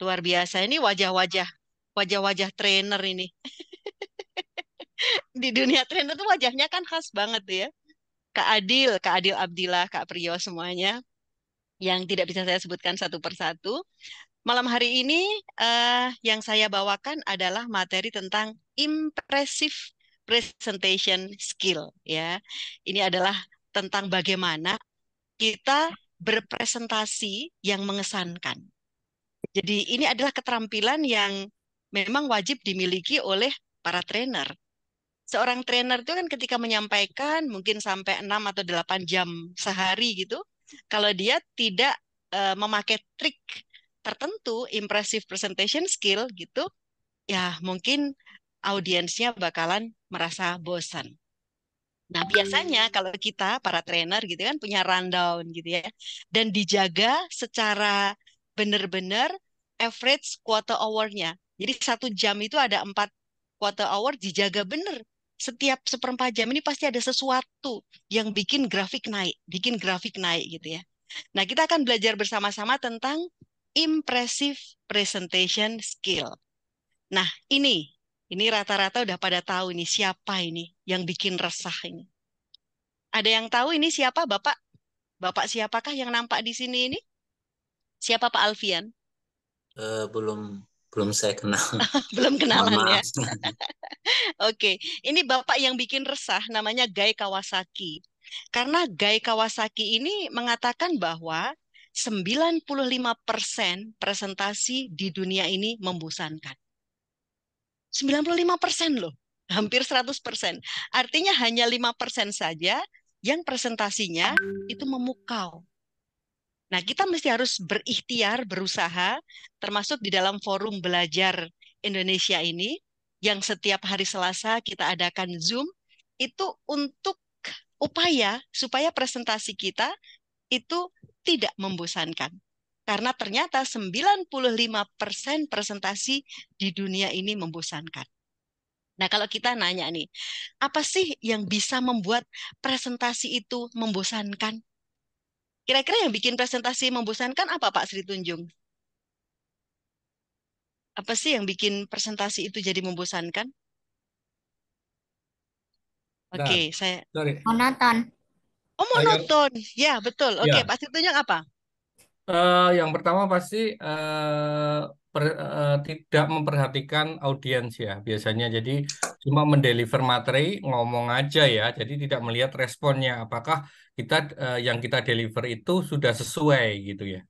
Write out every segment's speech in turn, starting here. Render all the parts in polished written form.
luar biasa. Ini wajah-wajah trainer ini. Di dunia trainer tuh wajahnya kan khas banget tuh ya. Kak Adil Abdillah, Kak Priyo semuanya yang tidak bisa saya sebutkan satu persatu. Malam hari ini yang saya bawakan adalah materi tentang impressive presentation skill ya. Ini adalah tentang bagaimana kita berpresentasi yang mengesankan. Jadi ini adalah keterampilan yang memang wajib dimiliki oleh para trainer. Seorang trainer itu kan ketika menyampaikan mungkin sampai 6 atau 8 jam sehari gitu, kalau dia tidak memakai trik tertentu, impressive presentation skill gitu, ya mungkin audiensnya bakalan merasa bosan. Nah, biasanya kalau kita para trainer gitu kan punya rundown gitu ya. Dan dijaga secara benar-benar average quarter hour-nya. Jadi 1 jam itu ada 4 quarter hour dijaga benar. Setiap seperempat jam ini pasti ada sesuatu yang bikin grafik naik gitu ya. Nah, kita akan belajar bersama-sama tentang impressive presentation skill. Nah, ini rata-rata udah pada tahu ini siapa ini yang bikin resah ini. Ada yang tahu ini siapa Bapak? Bapak siapakah yang nampak di sini ini? Siapa Pak Alfian? Belum belum saya kenal. Belum Mohon kenalan ya. maaf. Oke, ini Bapak yang bikin resah namanya Guy Kawasaki. Karena Guy Kawasaki ini mengatakan bahwa 95% presentasi di dunia ini membosankan. 95% loh, hampir 100%. Artinya hanya 5% saja yang presentasinya itu memukau. Nah, kita mesti harus berikhtiar, berusaha, termasuk di dalam forum belajar Indonesia ini, yang setiap hari Selasa kita adakan Zoom, itu untuk upaya supaya presentasi kita itu tidak membosankan. Karena ternyata 95% presentasi di dunia ini membosankan. Nah, kalau kita nanya nih, apa sih yang bisa membuat presentasi itu membosankan? Kira-kira yang bikin presentasi membosankan apa, Pak Sri Tunjung? Apa sih yang bikin presentasi itu jadi membosankan? Dan, Oke, saya... sorry. Monoton. Oh, Yang monoton. Ya, betul. Oke, ya, Pak Sri Tunjung apa? yang pertama pasti tidak memperhatikan audiens ya biasanya. Jadi cuma mendeliver materi ngomong aja ya. Jadi tidak melihat responnya. Apakah yang kita deliver itu sudah sesuai gitu ya,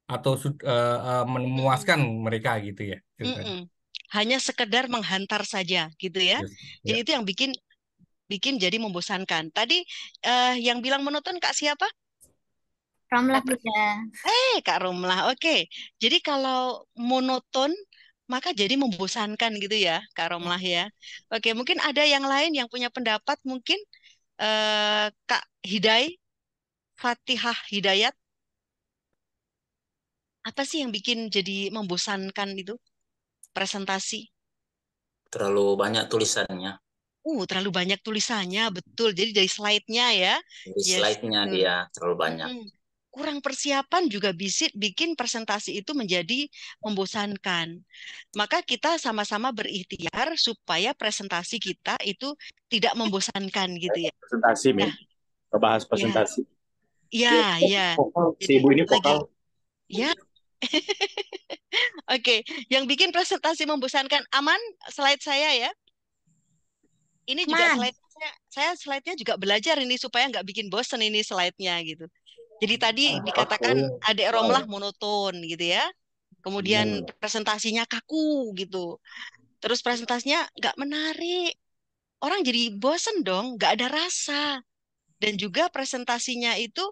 atau Mm-mm. memuaskan mereka gitu ya. Itu tadi. Mm-mm. Hanya sekedar menghantar saja, gitu ya. Yes. Jadi Ya. itu yang bikin bikin jadi membosankan. Tadi yang bilang monoton Kak siapa? Romlah Kak Buddha. Kak Romlah, oke. Jadi kalau monoton, maka jadi membosankan gitu ya, Kak Ya. Romlah ya. Oke, mungkin ada yang lain yang punya pendapat, mungkin Kak Fatihah Hidayat, apa sih yang bikin jadi membosankan itu presentasi? Terlalu banyak tulisannya. Terlalu banyak tulisannya, betul. Jadi dari slide-nya ya, Di yes, slide-nya betul. dia terlalu banyak. Mm-mm. Kurang persiapan juga bikin presentasi itu menjadi membosankan. Maka kita sama-sama berikhtiar supaya presentasi kita itu tidak membosankan gitu ya. Presentasi, Mi. Nah, Bahas ya, presentasi. ya. Vokal. Si Jadi ibu ini lagi, vokal. ya, oke. Yang bikin presentasi membosankan, aman slide saya ya. Ini juga Man. saya slide-nya juga belajar ini supaya nggak bikin bosen ini slide-nya gitu. Jadi tadi dikatakan Adek Romlah monoton gitu ya. Kemudian presentasinya kaku gitu. Terus presentasinya nggak menarik. Orang jadi bosen dong, nggak ada rasa. Dan juga presentasinya itu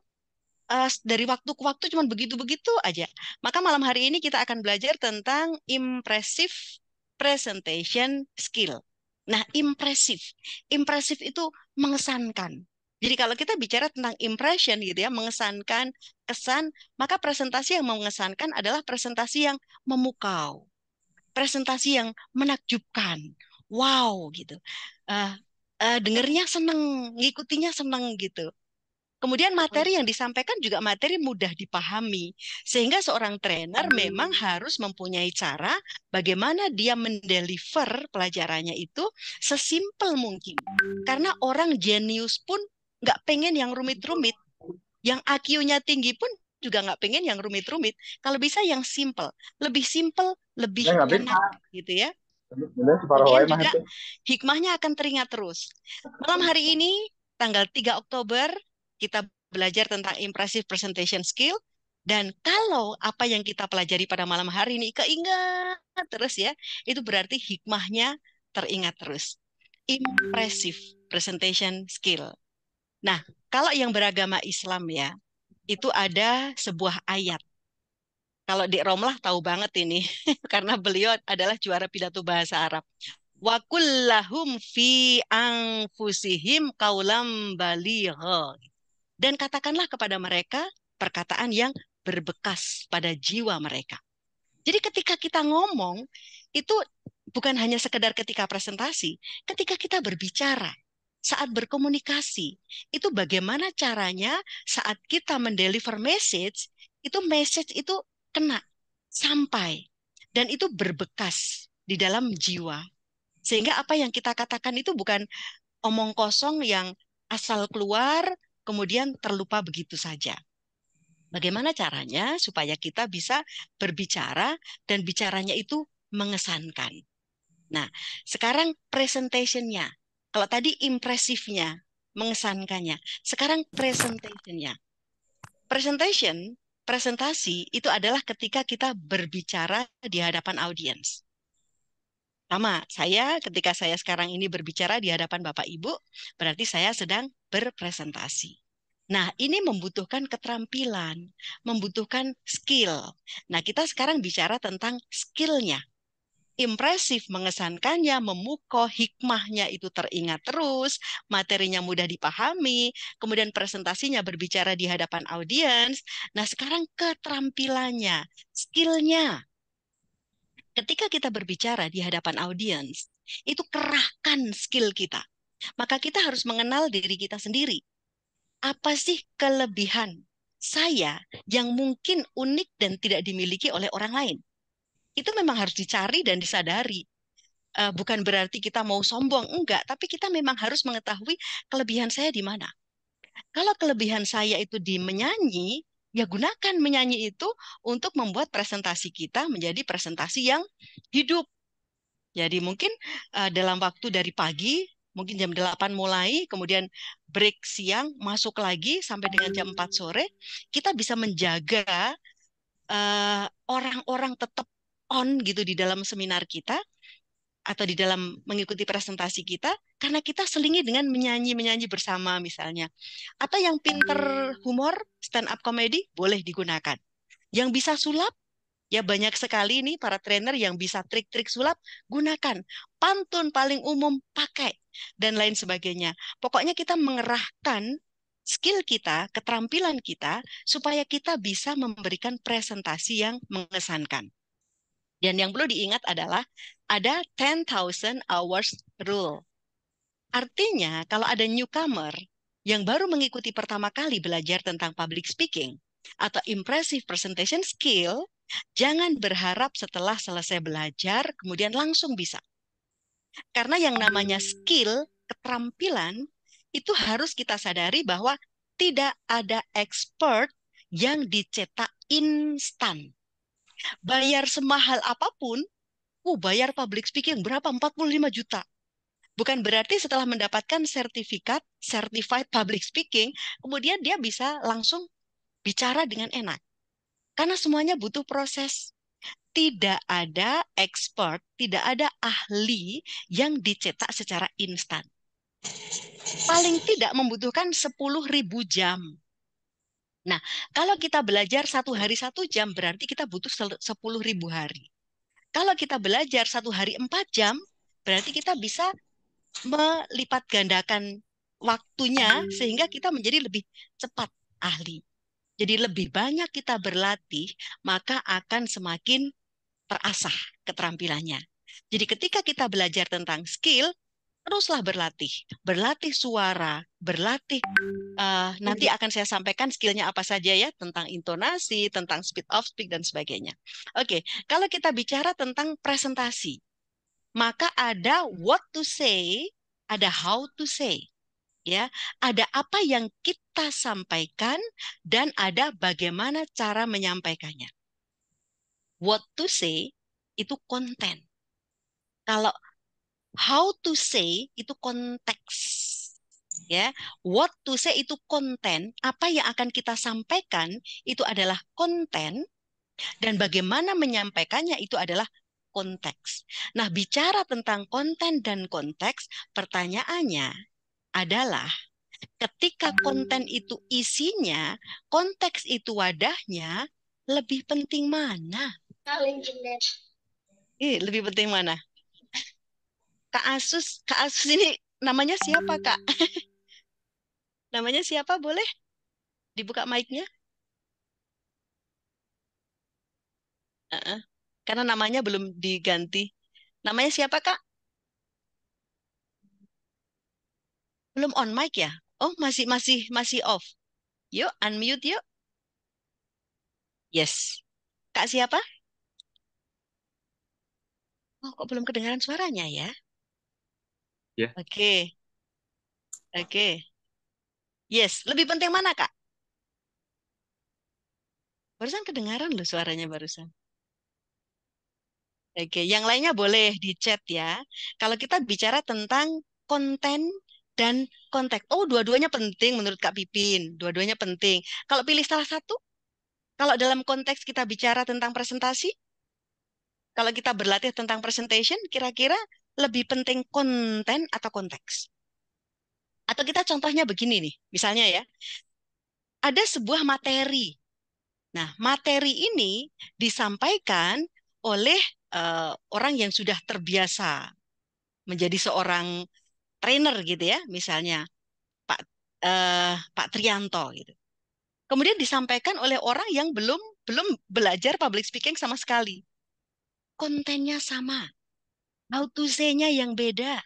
dari waktu ke waktu cuma begitu-begitu aja. Maka malam hari ini kita akan belajar tentang impressive presentation skill. Nah, impresif. Impresif itu mengesankan. Jadi kalau kita bicara tentang impression gitu ya, mengesankan, kesan, maka presentasi yang mengesankan adalah presentasi yang memukau, presentasi yang menakjubkan. Wow gitu. Eh dengernya seneng, ngikutinya seneng gitu. Kemudian materi yang disampaikan juga materi mudah dipahami. Sehingga seorang trainer memang harus mempunyai cara bagaimana dia mendeliver pelajarannya itu sesimpel mungkin. Karena orang jenius pun nggak pengen yang rumit-rumit. Yang IQ-nya tinggi pun juga nggak pengen yang rumit-rumit. Kalau bisa yang simple. Lebih simple, lebih Ya nggak bisa. enak gitu ya. Udah separuh Kemudian wae mah juga itu. hikmahnya akan teringat terus. Malam hari ini, tanggal 3 Oktober, kita belajar tentang impressive presentation skill. Dan kalau apa yang kita pelajari pada malam hari ini keingat terus ya, itu berarti hikmahnya teringat terus. Impressive presentation skill. Nah, kalau yang beragama Islam ya, itu ada sebuah ayat. Kalau di Romlah tahu banget ini, karena beliau adalah juara pidato bahasa Arab. Wa kullahum fi anfusihim qaulam baligha. Dan katakanlah kepada mereka perkataan yang berbekas pada jiwa mereka. Jadi ketika kita ngomong, itu bukan hanya sekedar ketika presentasi, ketika kita berbicara, saat berkomunikasi, itu bagaimana caranya saat kita mendeliver message itu kena, sampai, dan itu berbekas di dalam jiwa. Sehingga apa yang kita katakan itu bukan omong kosong yang asal keluar, kemudian terlupa begitu saja. Bagaimana caranya supaya kita bisa berbicara dan bicaranya itu mengesankan. Nah, sekarang presentation-nya. Kalau tadi impresifnya, mengesankannya. Sekarang presentation-nya. Presentasi itu adalah ketika kita berbicara di hadapan audiens. Sama, ketika saya sekarang ini berbicara di hadapan Bapak Ibu, berarti saya sedang berpresentasi. Nah, ini membutuhkan keterampilan, membutuhkan skill. Nah, kita sekarang bicara tentang skill-nya. Impresif mengesankannya, memukau, hikmahnya itu teringat terus, materinya mudah dipahami, kemudian presentasinya berbicara di hadapan audiens. Nah, sekarang keterampilannya, skill-nya. Ketika kita berbicara di hadapan audiens, itu kerahkan skill kita. Maka kita harus mengenal diri kita sendiri. Apa sih kelebihan saya yang mungkin unik dan tidak dimiliki oleh orang lain? Itu memang harus dicari dan disadari. Bukan berarti kita mau sombong, enggak. Tapi kita memang harus mengetahui kelebihan saya di mana. Kalau kelebihan saya itu di menyanyi, ya gunakan menyanyi itu untuk membuat presentasi kita menjadi presentasi yang hidup. Jadi mungkin dalam waktu dari pagi, mungkin jam 8 mulai, kemudian break siang, masuk lagi sampai dengan jam 4 sore, kita bisa menjaga orang-orang tetap on gitu di dalam seminar kita, atau di dalam mengikuti presentasi kita, karena kita selingi dengan menyanyi-menyanyi bersama misalnya. Atau yang pinter humor, stand up comedy, boleh digunakan. Yang bisa sulap, ya banyak sekali nih para trainer yang bisa trik-trik sulap, gunakan. Pantun paling umum, pakai. Dan lain sebagainya. Pokoknya kita mengerahkan skill kita, keterampilan kita, supaya kita bisa memberikan presentasi yang mengesankan. Dan yang perlu diingat adalah ada 10,000 hours rule. Artinya kalau ada newcomer yang baru mengikuti pertama kali belajar tentang public speaking atau impressive presentation skill, jangan berharap setelah selesai belajar kemudian langsung bisa. Karena yang namanya skill, keterampilan, itu harus kita sadari bahwa tidak ada expert yang dicetak instan. Bayar semahal apapun, bayar public speaking berapa? 45 juta. Bukan berarti setelah mendapatkan sertifikat, certified public speaking, kemudian dia bisa langsung bicara dengan enak. Karena semuanya butuh proses. Tidak ada expert, tidak ada ahli yang dicetak secara instan. Paling tidak membutuhkan 10.000 jam. Nah, kalau kita belajar 1 hari 1 jam, berarti kita butuh 10.000 hari. Kalau kita belajar 1 hari 4 jam, berarti kita bisa melipat gandakan waktunya sehingga kita menjadi lebih cepat ahli. Jadi lebih banyak kita berlatih, maka akan semakin terasah keterampilannya. Jadi ketika kita belajar tentang skill, Teruslah berlatih, berlatih suara, berlatih. Nanti akan saya sampaikan skillnya apa saja ya, tentang intonasi, tentang speed of speak, dan sebagainya. Oke, kalau kita bicara tentang presentasi, maka ada what to say, ada how to say. Ya, ada apa yang kita sampaikan dan ada bagaimana cara menyampaikannya. What to say itu konten. Kalau how to say itu konteks. Ya, what to say itu konten, apa yang akan kita sampaikan itu adalah konten dan bagaimana menyampaikannya itu adalah konteks. Nah, bicara tentang konten dan konteks, pertanyaannya adalah ketika konten itu isinya, konteks itu wadahnya, lebih penting mana? Lebih penting mana? Kak Asus ini namanya siapa, Kak? Namanya siapa? Boleh dibuka mic-nya? Heeh. Karena namanya belum diganti. Namanya siapa, Kak? Belum on mic ya? Oh, masih off. Yuk, unmute yuk. Yes. Kak siapa? Oh, kok belum kedengaran suaranya ya? Ya, Oke, oke. Yes, lebih penting mana, Kak? Barusan kedengaran loh suaranya barusan. Oke, yang lainnya boleh di chat ya. Kalau kita bicara tentang konten dan konteks. Oh, dua-duanya penting menurut Kak Pipin. Dua-duanya penting. Kalau pilih salah satu, kalau dalam konteks kita bicara tentang presentasi, kalau kita berlatih tentang presentation, kira-kira lebih penting konten atau konteks? Atau kita contohnya begini nih, misalnya ya, ada sebuah materi. Nah, materi ini disampaikan oleh orang yang sudah terbiasa menjadi seorang trainer gitu ya, misalnya Pak Pak Trianto gitu. Kemudian disampaikan oleh orang yang belum belum belajar public speaking sama sekali. Kontennya sama, how to say-nya yang beda.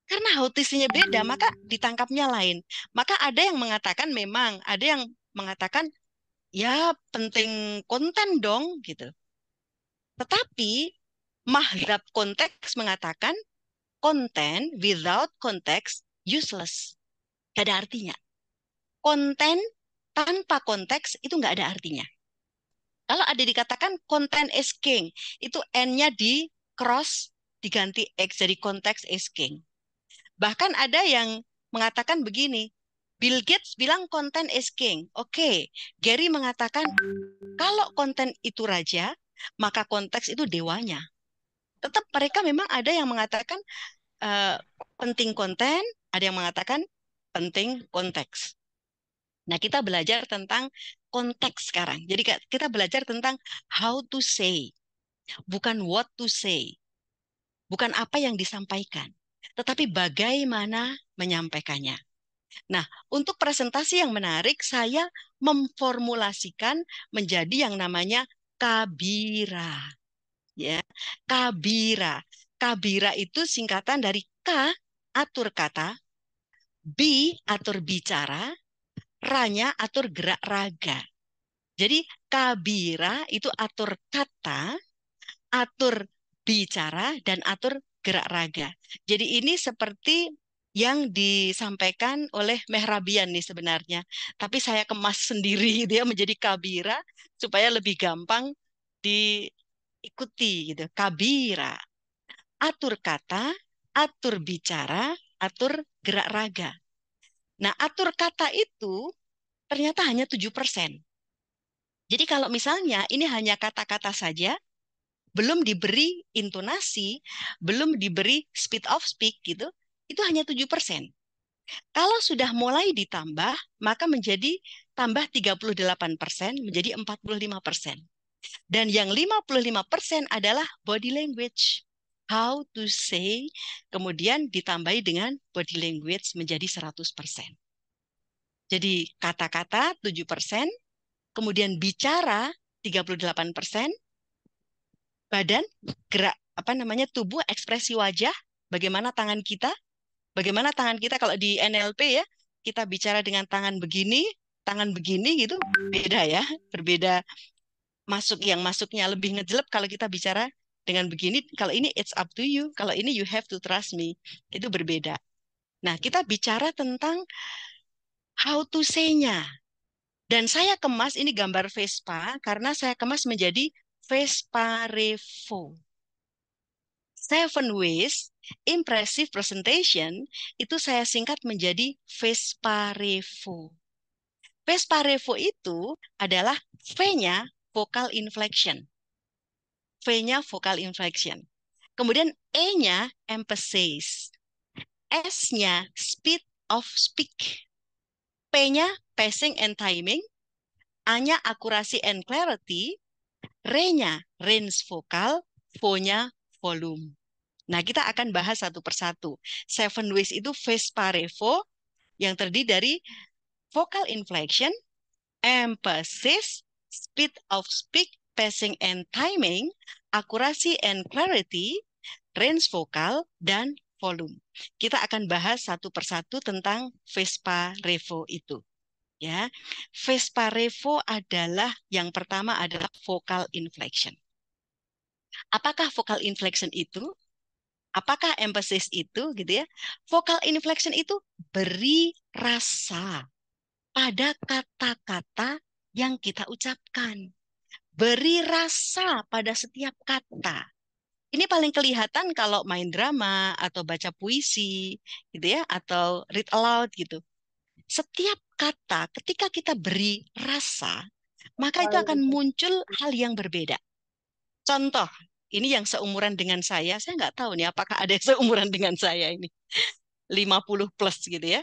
Karena how to say-nya beda, maka ditangkapnya lain. Maka ada yang mengatakan memang, ada yang mengatakan ya penting konten dong gitu. Tetapi mazhab konteks mengatakan konten without konteks useless. Gak ada artinya. Konten tanpa konteks itu nggak ada artinya. Kalau ada dikatakan konten is king, itu N-nya di cross, diganti X, jadi konteks is king. Bahkan ada yang mengatakan begini, Bill Gates bilang konten is king. Oke, Gary mengatakan kalau konten itu raja, maka konteks itu dewanya. Tetap mereka memang ada yang mengatakan eh, penting konten, ada yang mengatakan penting konteks. Nah, kita belajar tentang konteks sekarang. Jadi kita belajar tentang how to say, bukan what to say, bukan apa yang disampaikan, tetapi bagaimana menyampaikannya. Nah, untuk presentasi yang menarik, saya memformulasikan menjadi yang namanya kabira. Ya, kabira. Kabira itu singkatan dari K, atur kata, B, atur bicara, ranya atur gerak raga. Jadi kabira itu atur kata, atur bicara, dan atur gerak raga. Jadi ini seperti yang disampaikan oleh Mehrabian nih sebenarnya. Tapi saya kemas sendiri dia menjadi kabira supaya lebih gampang diikuti gitu. Kabira, atur kata, atur bicara, atur gerak raga. Nah, atur kata itu ternyata hanya 7%. Jadi kalau misalnya ini hanya kata-kata saja, belum diberi intonasi, belum diberi speed of speak gitu, itu hanya 7%. Kalau sudah mulai ditambah, maka menjadi tambah 38% menjadi 45%. Dan yang 55% adalah body language. How to say, kemudian ditambahi dengan body language menjadi 100%. Jadi kata-kata 7%, kemudian bicara 38%, badan gerak tubuh ekspresi wajah Bagaimana tangan kita? Bagaimana tangan kita kalau di NLP ya, kita bicara dengan tangan begini gitu, beda ya, berbeda yang masuknya lebih ngejelep kalau kita bicara dengan begini, kalau ini it's up to you, kalau ini you have to trust me, itu berbeda. Nah, kita bicara tentang how to say-nya. Dan saya kemas, ini gambar Vespa, karena saya kemas menjadi Vespa Revo. 7 ways impressive presentation itu saya singkat menjadi Vespa Revo. Vespa Revo itu adalah V-nya vocal inflection. V-nya vocal inflection. Kemudian E-nya emphasis. S-nya speed of speak. P-nya pacing and timing. A-nya accuracy and clarity. R-nya range vokal. V-nya volume. Nah, kita akan bahas satu persatu. 7 ways itu Vespa Revo yang terdiri dari vocal inflection, emphasis, speed of speak, pacing and timing, accuracy and clarity, range vokal, dan volume. Kita akan bahas satu persatu tentang Vespa Revo itu. Ya, Vespa Revo adalah yang pertama adalah vocal inflection. Apakah vocal inflection itu? Apakah emphasis itu gitu ya? Vocal inflection itu beri rasa pada kata-kata yang kita ucapkan. Beri rasa pada setiap kata. Ini paling kelihatan kalau main drama atau baca puisi gitu ya, atau read aloud gitu. Setiap kata ketika kita beri rasa, maka itu akan muncul hal yang berbeda. Contoh, ini yang seumuran dengan saya nggak tahu nih apakah ada yang seumuran dengan saya ini. 50 plus gitu ya.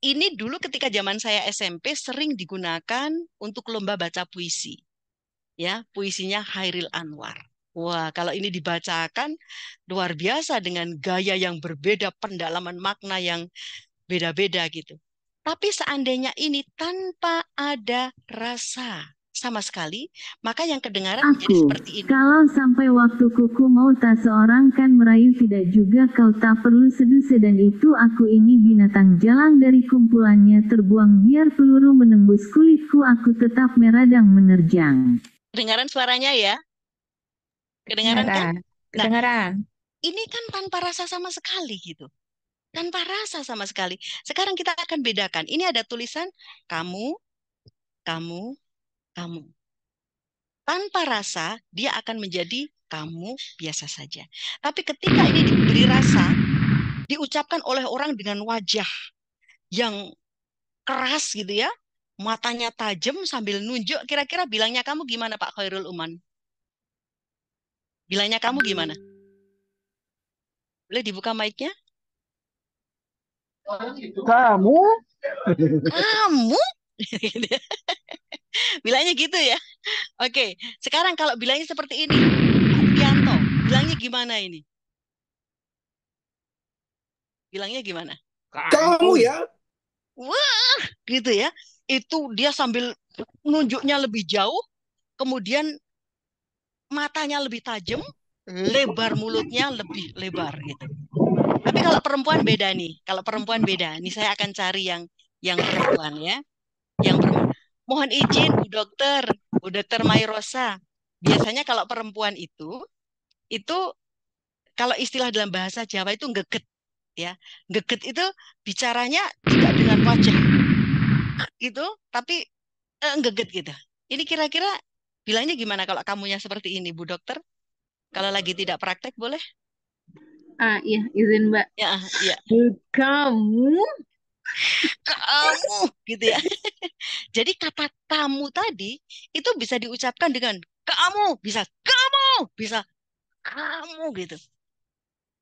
Ini dulu ketika zaman saya SMP sering digunakan untuk lomba baca puisi. Ya, puisinya Hairil Anwar. Wah, kalau ini dibacakan luar biasa dengan gaya yang berbeda, pendalaman makna yang beda-beda gitu. Tapi seandainya ini tanpa ada rasa sama sekali, maka yang kedengaran menjadi seperti ini. Kalau sampai waktu kuku mau tak seorang kan merayu tidak juga kau tak perlu seduh dan itu aku ini binatang jalang dari kumpulannya terbuang biar peluru menembus kulitku aku tetap meradang menerjang. Kedengaran suaranya ya? Kedengaran kan? Kedengaran. Ini kan tanpa rasa sama sekali gitu. Tanpa rasa sama sekali. Sekarang kita akan bedakan. Ini ada tulisan kamu, kamu, kamu. Tanpa rasa, dia akan menjadi kamu biasa saja. Tapi ketika ini diberi rasa, diucapkan oleh orang dengan wajah yang keras gitu ya, matanya tajam sambil nunjuk, kira-kira bilangnya kamu gimana Pak Khairul Uman? Bilangnya kamu gimana? Boleh dibuka mic-nya? Kamu? Kamu? Bilangnya gitu ya. Oke, sekarang kalau bilangnya seperti ini, Pak Prianto, bilangnya gimana ini? Bilangnya gimana? Kamu ya? Wah, gitu ya. Itu dia sambil nunjuknya lebih jauh, kemudian matanya lebih tajam, lebar mulutnya lebih lebar gitu. Tapi kalau perempuan beda nih. Kalau perempuan beda. Nih saya akan cari yang perempuan ya. Yang perempuan. Mohon izin Bu Dokter Mairosa. Biasanya kalau perempuan itu kalau istilah dalam bahasa Jawa itu geget ya. Geget itu bicaranya tidak dengan wajah gitu, tapi geget gitu. Ini kira-kira bilangnya gimana kalau kamunya seperti ini, Bu Dokter? Kalau lagi tidak praktek boleh? Iya, izin Mbak. Ya, iya. Kamu Gitu ya. Jadi kata kamu tadi itu bisa diucapkan dengan kamu, bisa kamu gitu.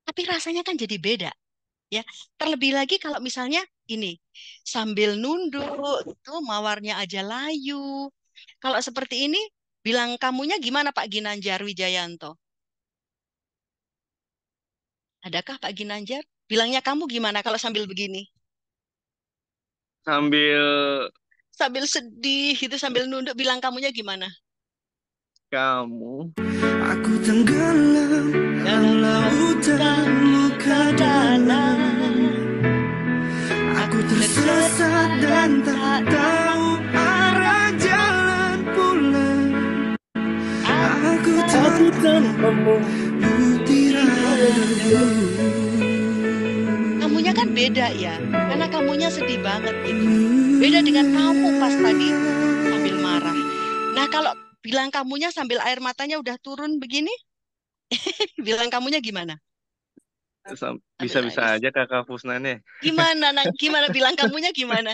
Tapi rasanya kan jadi beda. Ya, terlebih lagi kalau misalnya ini sambil nunduk itu mawarnya aja layu. Kalau seperti ini bilang kamunya gimana Pak Ginanjar Wijayanto? Adakah Pak Ginanjar? Bilangnya kamu gimana kalau sambil begini? Sambil sedih itu sambil nunduk bilang kamunya gimana? kamu. Aku tenggelam dalam lautan luka tak tahu arah jalan pulang. Aku tanpamu tiada. kamunya kan beda ya, karena kamunya sedih banget gitu. Beda dengan kamu pas tadi sambil marah. Nah kalau bilang kamunya sambil air matanya udah turun begini, bilang kamunya gimana? Sambil Bisa-bisa nangis. aja Kakak Fusnanya. Gimana, gimana bilang kamunya gimana?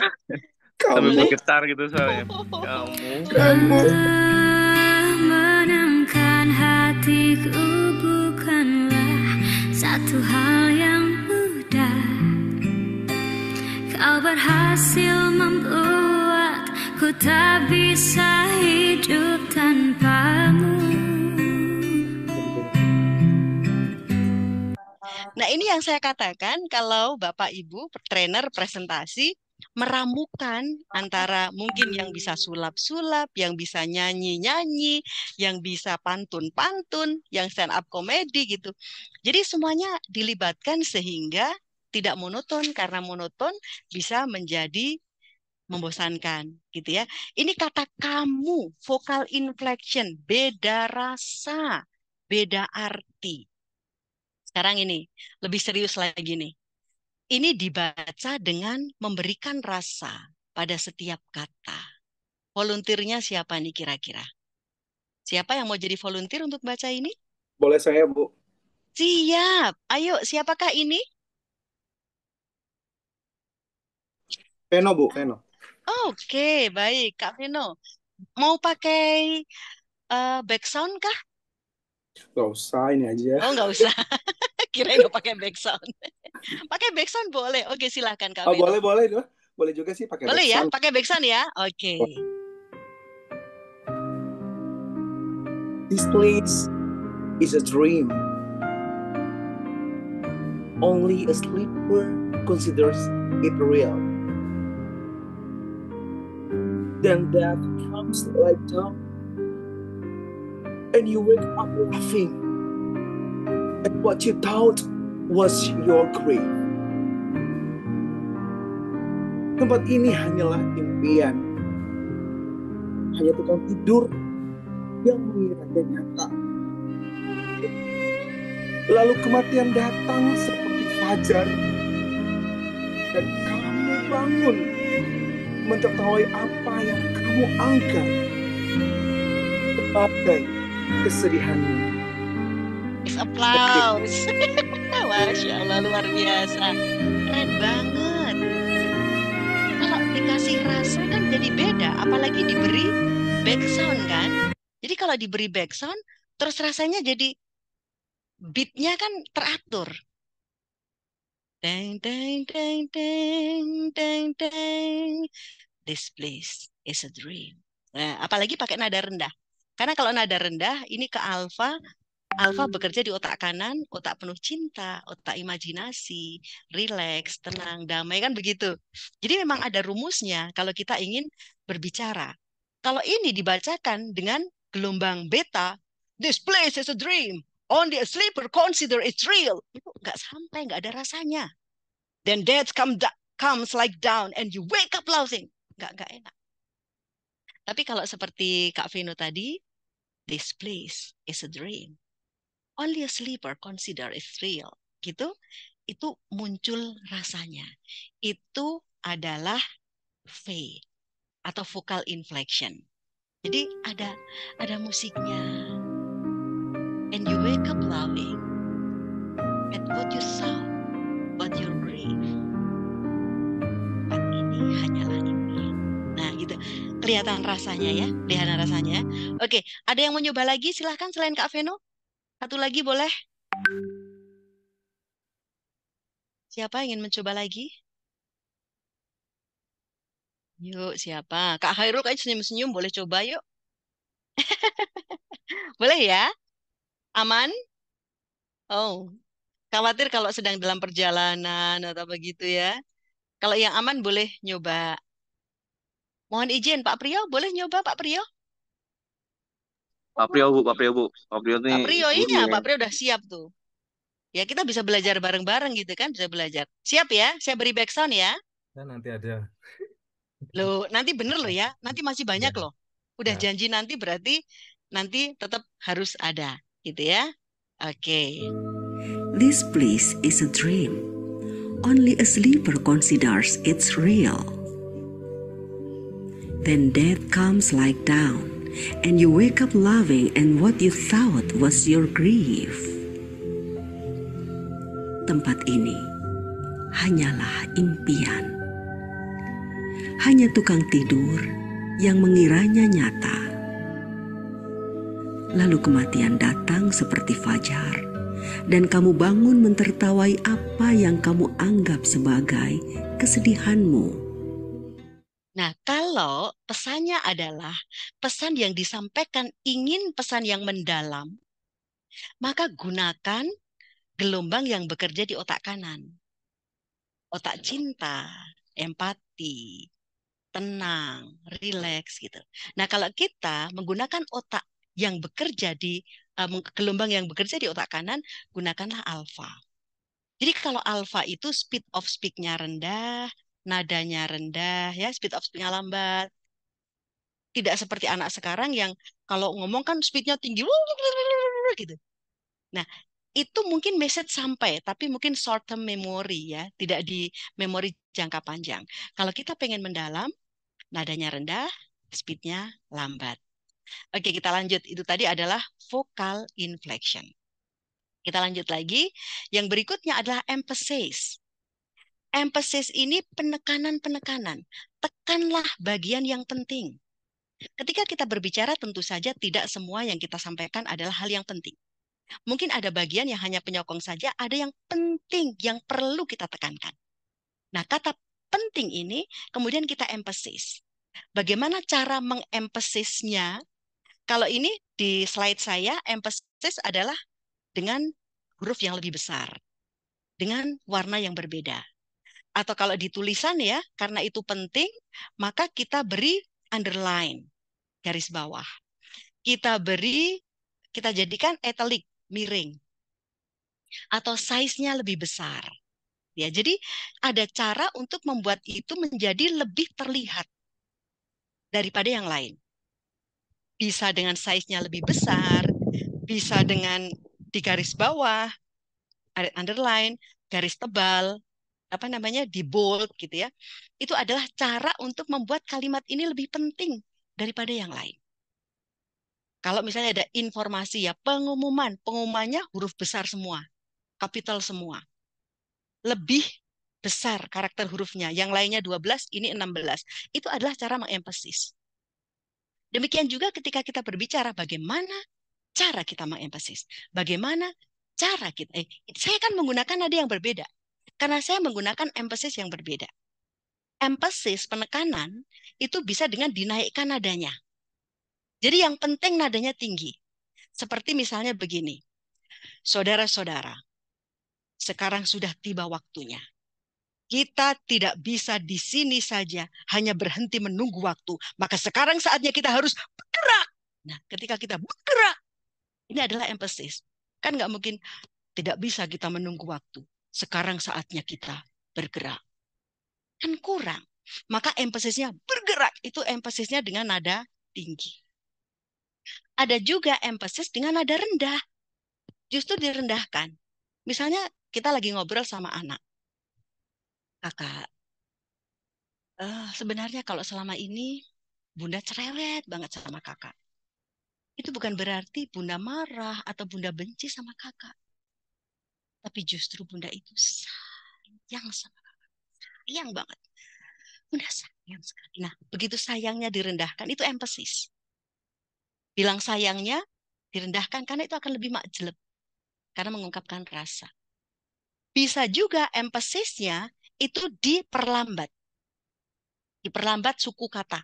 Sambil Boleh? bergetar gitu soalnya. Kamu Menangkan hatiku bukanlah satu hal yang mudah. Kau berhasil membuatku tak bisa hidup tanpamu. Nah ini yang saya katakan kalau Bapak Ibu trainer presentasi meramukan antara mungkin yang bisa sulap-sulap, yang bisa nyanyi-nyanyi, yang bisa pantun-pantun, yang stand up comedy gitu. Jadi semuanya dilibatkan sehingga tidak monoton, karena monoton bisa menjadi membosankan gitu ya. Ini kata kamu, vocal inflection, beda rasa, beda arti. Sekarang ini lebih serius lagi nih. Ini dibaca dengan memberikan rasa pada setiap kata. Volunteernya siapa nih kira-kira? Siapa yang mau jadi volunteer untuk baca ini? Boleh saya, Bu? Siap. Ayo, siapakah ini? Veno, Bu, Veno. Oke, baik. Kak Veno. Mau pakai background kah? Gak usah, ini aja. Oh, nggak usah. Kirain mau pakai background. Pakai background boleh. Oke, silahkan Kak Oh, Veno. boleh. Boleh juga sih pakai Boleh ya, backsound. pakai background ya. Oke. This place is a dream. Only a sleeper considers it real. Then death comes like dawn, and you wake up laughing at what you thought was your grave. Tempat ini hanyalah impian, hanya tukang tidur yang mengiranya nyata. Lalu kematian datang seperti fajar, dan kamu bangun menertawai apa yang kamu anggap sebagai kesedihanmu. Applause. Masya Allah, luar biasa. Keren banget. Kalau dikasih rasa kan jadi beda, apalagi diberi background kan. Jadi kalau diberi background, terus rasanya jadi beatnya kan teratur. Deng, deng, deng, deng, deng, deng. This place is a dream. Nah, apalagi pakai nada rendah. Karena kalau nada rendah, ini ke alfa. Alfa bekerja di otak kanan, otak penuh cinta, otak imajinasi, rileks, tenang, damai, kan begitu. Jadi memang ada rumusnya kalau kita ingin berbicara. Kalau ini dibacakan dengan gelombang beta, this place is a dream, only a sleeper consider it real. Itu nggak sampai, nggak ada rasanya. Then death comes like down and you wake up laughing. Nggak enak. Tapi kalau seperti Kak Vino tadi, this place is a dream. Only a sleeper consider it real. Gitu, itu muncul rasanya. Itu adalah V atau vocal inflection. Jadi ada musiknya. And you wake up laughing at what you saw, but your grief. Tempat ini hanyalah impian. Nah, gitu. Kelihatan rasanya ya, kelihatan rasanya. Oke, ada yang mau nyoba lagi? Silahkan selain Kak Veno. Satu lagi boleh? Siapa ingin mencoba lagi? Yuk, siapa? Kak Hairul kayaknya senyum-senyum, boleh coba yuk. Boleh ya? Aman? Oh, khawatir kalau sedang dalam perjalanan atau begitu ya. Kalau yang aman boleh nyoba. Mohon izin Pak Priyo, boleh nyoba Pak Priyo? Pak Priyo, Bu. Pak Priyo Pak nih Priyo, guru iya, ya. Pak Priyo udah siap tuh. Ya, kita bisa belajar bareng-bareng gitu kan, bisa belajar. Siap ya? Saya beri backsound ya. Nanti ada. Loh, nanti bener loh ya. Nanti masih banyak Ya, loh. Udah ya. janji nanti berarti nanti tetap harus ada. Gitu ya. Oke. This place is a dream. Only a sleeper considers it's real. Then death comes like down, and you wake up loving and what you thought was your grief. Tempat ini hanyalah impian. Hanya tukang tidur yang mengiranya nyata. Lalu kematian datang seperti fajar, dan kamu bangun mentertawai apa yang kamu anggap sebagai kesedihanmu. Nah, kalau pesannya adalah pesan yang disampaikan ingin pesan yang mendalam, maka gunakan gelombang yang bekerja di otak kanan. Otak cinta, empati, tenang, rileks gitu. Nah, kalau kita menggunakan otak yang bekerja di gelombang yang bekerja di otak kanan, gunakanlah alfa. Jadi kalau alfa itu speed of speak-nya rendah, nadanya rendah, ya speed of speak-nya lambat. Tidak seperti anak sekarang yang kalau ngomong kan speed-nya tinggi, gitu. Nah, itu mungkin message sampai, tapi mungkin short term memory ya, tidak di memori jangka panjang. Kalau kita pengen mendalam, nadanya rendah, speed-nya lambat. Oke, kita lanjut. Itu tadi adalah vocal inflection. Kita lanjut lagi. Yang berikutnya adalah emphasis. Emphasis ini penekanan-penekanan. Tekanlah bagian yang penting. Ketika kita berbicara, tentu saja tidak semua yang kita sampaikan adalah hal yang penting. Mungkin ada bagian yang hanya penyokong saja, ada yang penting, yang perlu kita tekankan. Nah, kata penting ini kemudian kita emphasis. Bagaimana cara mengemphasisnya? Kalau ini di slide saya, emphasis adalah dengan huruf yang lebih besar, dengan warna yang berbeda. Atau kalau di tulisan ya, karena itu penting, maka kita beri underline, garis bawah. Kita jadikan italic, miring. Atau size-nya lebih besar. Ya, jadi ada cara untuk membuat itu menjadi lebih terlihat daripada yang lain. Bisa dengan size-nya lebih besar, bisa dengan di garis bawah, underline, garis tebal, di bold gitu ya. Itu adalah cara untuk membuat kalimat ini lebih penting daripada yang lain. Kalau misalnya ada informasi ya, pengumumannya huruf besar semua, kapital semua. Lebih besar karakter hurufnya, yang lainnya 12, ini 16. Itu adalah cara mengemphasis. Demikian juga ketika kita berbicara bagaimana cara kita mengemphasis. Bagaimana cara kita, saya kan menggunakan nada yang berbeda. Karena saya menggunakan emphasis yang berbeda. Emphasis, penekanan, itu bisa dengan dinaikkan nadanya. Jadi yang penting nadanya tinggi. Seperti misalnya begini. Saudara-saudara, sekarang sudah tiba waktunya. Kita tidak bisa di sini saja hanya berhenti menunggu waktu. Maka sekarang saatnya kita harus bergerak. Nah, ketika kita bergerak, ini adalah emphasis. Kan nggak mungkin tidak bisa kita menunggu waktu. Sekarang saatnya kita bergerak. Kan kurang. Maka emphasisnya bergerak. Itu emphasisnya dengan nada tinggi. Ada juga emphasis dengan nada rendah. Justru direndahkan. Misalnya kita lagi ngobrol sama anak. Kakak, sebenarnya kalau selama ini Bunda cerewet banget sama kakak. Itu bukan berarti Bunda marah atau Bunda benci sama kakak. Tapi justru Bunda itu sayang sama kakak. Sayang banget. Bunda sayang sekali. Nah, begitu sayangnya direndahkan, itu emphasis. Bilang sayangnya direndahkan karena itu akan lebih makjleb. Karena mengungkapkan rasa. Bisa juga emphasisnya itu diperlambat. Diperlambat suku kata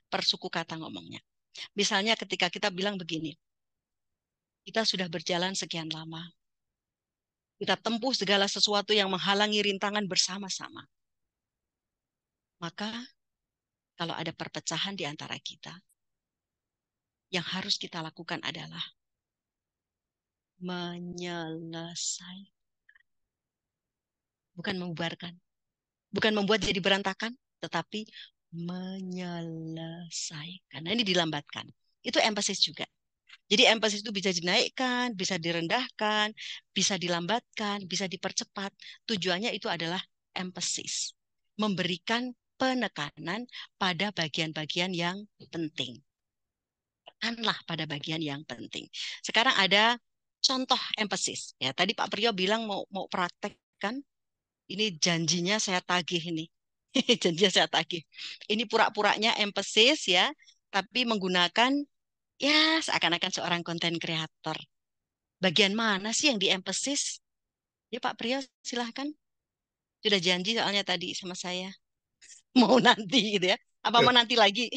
per suku kata ngomongnya. Misalnya ketika kita bilang begini, kita sudah berjalan sekian lama. Kita tempuh segala sesuatu yang menghalangi rintangan bersama-sama. Maka kalau ada perpecahan di antara kita, yang harus kita lakukan adalah menyelesaikan. Bukan membubarkan. Bukan membuat jadi berantakan, tetapi menyelesaikan. Nah, ini dilambatkan. Itu emphasis juga. Jadi emphasis itu bisa dinaikkan, bisa direndahkan, bisa dilambatkan, bisa dipercepat. Tujuannya itu adalah emphasis. Memberikan penekanan pada bagian-bagian yang penting. Tekanlah pada bagian yang penting. Sekarang ada contoh emphasis. Ya, tadi Pak Priyo bilang mau praktek kan? Ini janjinya saya tagih ini. Janjinya saya tagih. Ini pura-puranya emphasis ya, tapi menggunakan ya seakan-akan seorang konten kreator. Bagian mana sih yang di-emphasis? Ya Pak Priyo silahkan. Sudah janji soalnya tadi sama saya. Mau nanti gitu ya. Apa mau nanti lagi?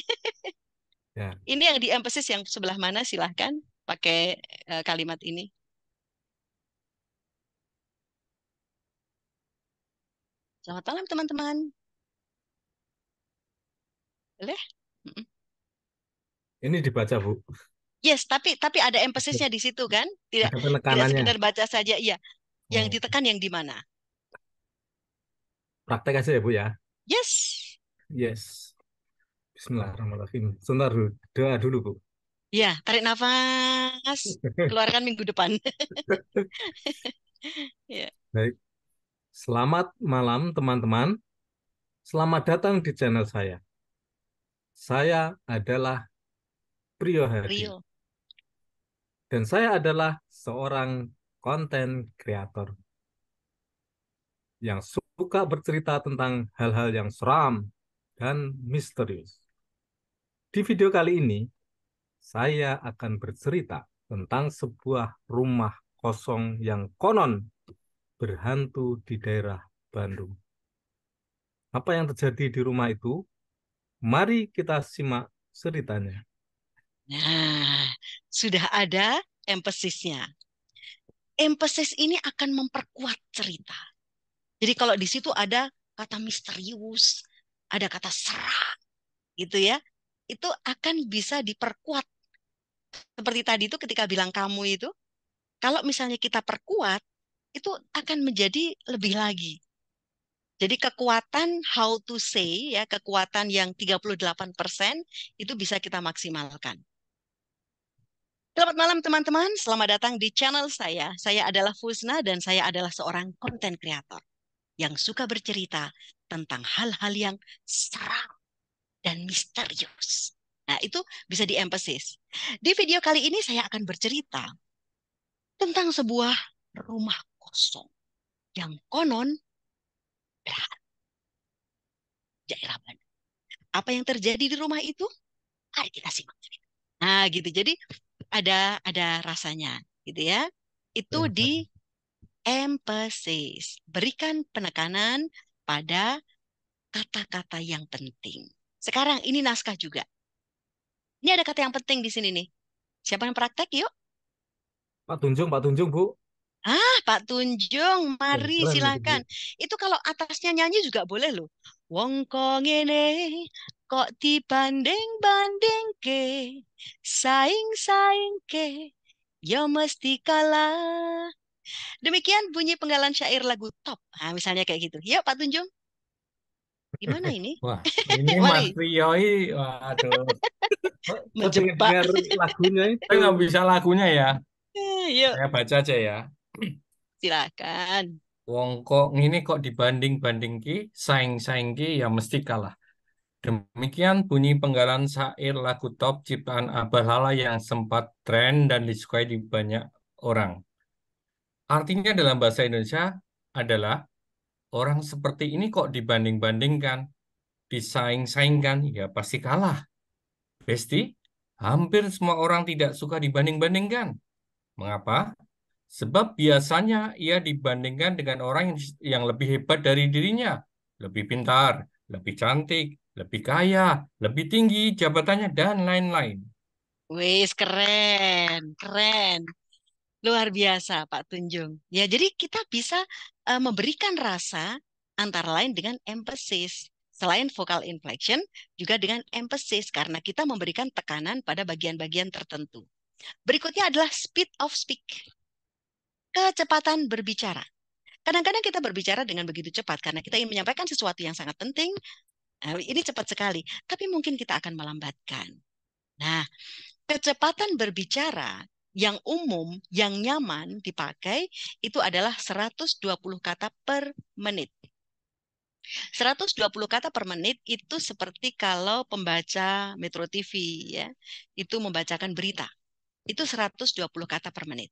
Ya. Ini yang di-emphasis yang sebelah mana silahkan pakai kalimat ini. Selamat malam teman-teman. Boleh? Ini dibaca, Bu. Yes, tapi ada empasisnya di situ kan? Tidak Ada tidak penekanannya. sekedar baca saja. Iya. Yang Oh. ditekan yang di mana? Praktek aja ya, Bu ya. Yes. Yes. Bismillahirrahmanirrahim. Sebentar dulu. Doa dulu, Bu. Ya, tarik nafas, keluarkan minggu depan. Ya. Baik. Selamat malam, teman-teman. Selamat datang di channel saya. Saya adalah Priyo Hadi. Rio. Dan saya adalah seorang konten kreator yang suka bercerita tentang hal-hal yang seram dan misterius. Di video kali ini, saya akan bercerita tentang sebuah rumah kosong yang konon berhantu di daerah Bandung. Apa yang terjadi di rumah itu? Mari kita simak ceritanya. Nah, sudah ada empasisnya. Emphasis ini akan memperkuat cerita. Jadi kalau di situ ada kata misterius, ada kata seram, gitu ya, itu akan bisa diperkuat. Seperti tadi itu ketika bilang kamu itu, kalau misalnya kita perkuat, itu akan menjadi lebih lagi. Jadi kekuatan how to say, ya kekuatan yang 38% itu bisa kita maksimalkan. Selamat malam teman-teman, selamat datang di channel saya. Saya adalah Fusna dan saya adalah seorang konten kreator yang suka bercerita tentang hal-hal yang seram dan misterius. Nah, itu bisa di-emphasis. Di video kali ini saya akan bercerita tentang sebuah rumah kosong yang konon berada di daerah Bandung. Apa yang terjadi di rumah itu? Mari kita simak. Nah, gitu. Jadi ada rasanya, gitu ya. Itu di emphasis, berikan penekanan pada kata-kata yang penting. Sekarang ini naskah juga. Ini ada kata yang penting di sini nih. Siapa yang praktek? Yuk. Pak Tunjung, Bu. Pak Tunjung, mari Keren, silakan. Itu kalau atasnya nyanyi juga boleh loh. Wong kok ngene kok dibanding-banding ke, saing-saing ke, ya mesti kalah. Demikian bunyi penggalan syair lagu top. Nah, misalnya kayak gitu. Yuk Pak Tunjung. Gimana ini? Wah, ini Mas Mari. Prioi, waduh. Menjebak. Dengar lagunya itu. Saya nggak bisa lagunya ya. Yuk, Saya baca aja ya. silakan. Wong kok ini kok dibanding-banding ki, saing-saing ki ya mesti kalah. Demikian bunyi penggalan syair lagu top ciptaan Abah Lala yang sempat tren dan disukai di banyak orang. Artinya dalam bahasa Indonesia adalah orang seperti ini kok dibanding-bandingkan, disaing-saingkan, ya pasti kalah. Besti, hampir semua orang tidak suka dibanding-bandingkan. Mengapa? Sebab biasanya ia dibandingkan dengan orang yang lebih hebat dari dirinya, lebih pintar, lebih cantik, lebih kaya, lebih tinggi jabatannya, dan lain-lain. Wis, keren, keren. Luar biasa Pak Tunjung. Ya, jadi kita bisa memberikan rasa antara lain dengan emphasis. Selain vocal inflection, juga dengan emphasis karena kita memberikan tekanan pada bagian-bagian tertentu. Berikutnya adalah speed of speak. Kecepatan berbicara. Kadang-kadang kita berbicara dengan begitu cepat karena kita ingin menyampaikan sesuatu yang sangat penting, Nah, ini cepat sekali, tapi mungkin kita akan melambatkan. Nah, kecepatan berbicara yang umum, yang nyaman dipakai itu adalah 120 kata per menit. 120 kata per menit itu seperti kalau pembaca Metro TV ya, itu membacakan berita. Itu 120 kata per menit.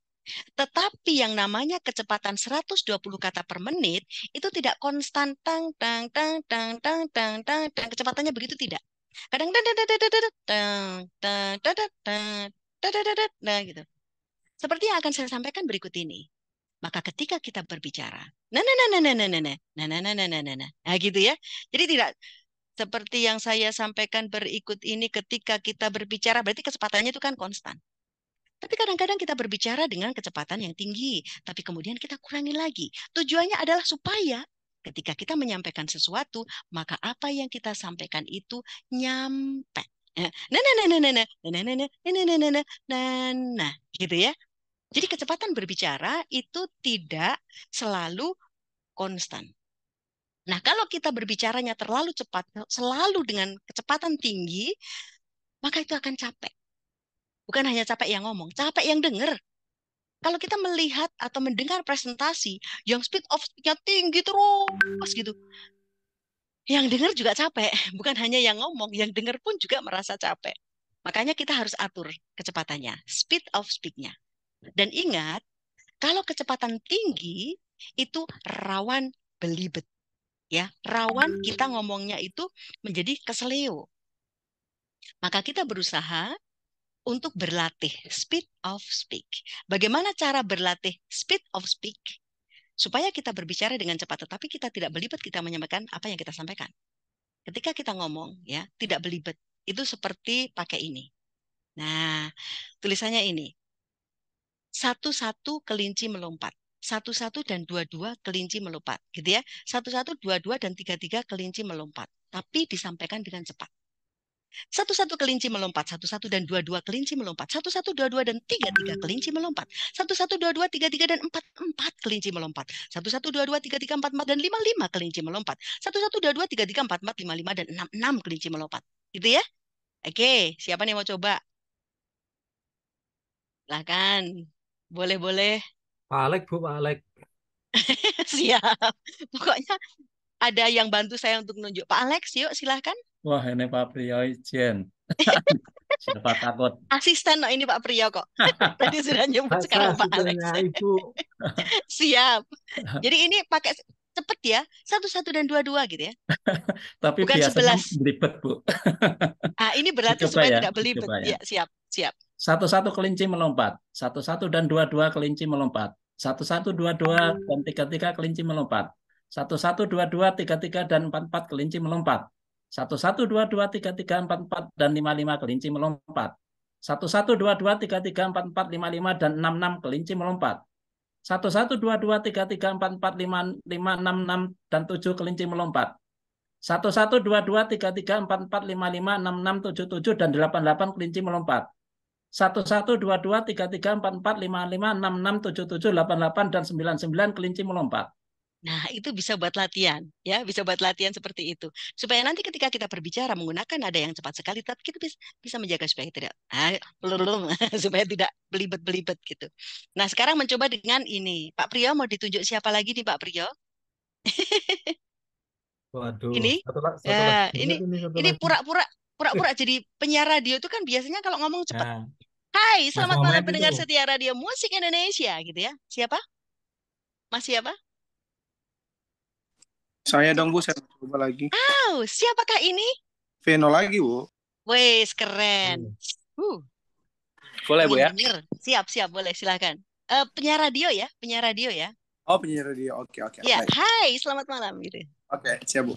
Tetapi yang namanya kecepatan 120 kata per menit itu tidak konstan tang tang tang tang tang tang tang tang, kecepatannya begitu tidak. Kadang gitu. Seperti yang akan saya sampaikan berikut ini. Maka ketika kita berbicara, nah gitu ya. Jadi tidak seperti yang saya sampaikan berikut ini, ketika kita berbicara berarti kecepatannya itu kan konstan. Tapi kadang-kadang kita berbicara dengan kecepatan yang tinggi, tapi kemudian kita kurangi lagi. Tujuannya adalah supaya ketika kita menyampaikan sesuatu, maka apa yang kita sampaikan itu nyampe. Nah, gitu ya. Jadi kecepatan berbicara itu tidak selalu konstan. Nah, kalau kita berbicaranya terlalu cepat, selalu dengan kecepatan tinggi, maka itu akan capek. Bukan hanya capek yang ngomong, capek yang dengar. Kalau kita melihat atau mendengar presentasi yang speed of speech-nya tinggi terus gitu, yang dengar juga capek. Bukan hanya yang ngomong, yang dengar pun juga merasa capek. Makanya kita harus atur kecepatannya, speed of speech-nya. Dan ingat, kalau kecepatan tinggi itu rawan belibet. Ya, rawan kita ngomongnya itu menjadi keseleo. Maka kita berusaha untuk berlatih speed of speak. Bagaimana cara berlatih speed of speak? Supaya kita berbicara dengan cepat, tetapi kita tidak belibet kita menyampaikan apa yang kita sampaikan. Ketika kita ngomong, ya tidak belibet. Itu seperti pakai ini. Nah, tulisannya ini. 1-1 kelinci melompat. 1-1 dan 2-2 kelinci melompat. Gitu ya. 1-1, 2-2 dan 3-3 kelinci melompat. Tapi disampaikan dengan cepat. 1-1 kelinci melompat, 1-1 dan 2-2 kelinci melompat, 1-1, 2-2 dan 3-3 kelinci melompat, 1-1, 2-2, 3-3 dan 4-4 kelinci melompat, 1-1, 2-2, 3-3, 4-4 dan 5-5 kelinci melompat, 1-1, 2-2, 3-3, 4-4, 5-5 dan 6-6 kelinci melompat. Gitu ya? Oke, siapa nih mau coba? Silakan. Boleh-boleh. Pak Alek, Bu, Pak Alek. Siap. Pokoknya ada yang bantu saya untuk menunjuk. Pak Alex, yuk silahkan. Wah, ini Pak Priyo izin. Siapa takut? Asisten ini Pak Priyo kok. Tadi sudah nyebut sekarang Pak Alex. Ibu. Siap. Jadi ini pakai cepet ya. 1-1 dan 2-2 gitu ya. Tapi bukan biasanya 11. belibet, Bu. Ini berarti Coba supaya ya, tidak belibet. coba ya. Ya, siap, siap. 1-1 kelinci melompat. 1-1 dan 2-2 kelinci melompat. 1-1, 2-2 dan 3-3 kelinci melompat. 1-1, 2-2, 3-3 dan 4-4 kelinci melompat. 1-1, 2-2, 3-3, 4-4 dan 5-5 kelinci melompat. 1-1, 2-2, 3-3, 4-4, 5-5 dan 6-6 kelinci melompat. 1-1, 2-2, 3-3, 4-4, 5-5, 6-6 dan 7 kelinci melompat. 1-1, 2-2, 3-3, 4-4, 5-5, 6-6, 7-7 dan 8-8 kelinci melompat. 1-1, 2-2, 3-3, 4-4, 5-5, 6-6, 7-7, 8-8 dan 9-9 kelinci melompat. Nah, itu bisa buat latihan, ya, bisa buat latihan seperti itu. Supaya nanti ketika kita berbicara menggunakan nada yang cepat sekali, tapi kita bisa menjaga supaya tidak, supaya tidak belibet-belibet gitu. Nah, sekarang mencoba dengan ini. Pak Priyo mau ditunjuk siapa lagi nih Pak Priyo? Waduh. Ini, ini pura-pura jadi penyiar radio itu kan biasanya kalau ngomong cepat. Hai, selamat malam pendengar setia Radio Musik Indonesia, gitu ya. Siapa? Mas siapa? Saya dong, Bu. Saya coba lagi. Siapakah ini? Veno lagi, Bu. Wes, keren. Boleh, Bu, ya? Bener. Siap, boleh. Silakan. Penyiar radio ya? Penyiar radio ya? Oh, penyiar radio. Oke. Ya, hai, selamat malam. Gitu. Oke, siap, Bu.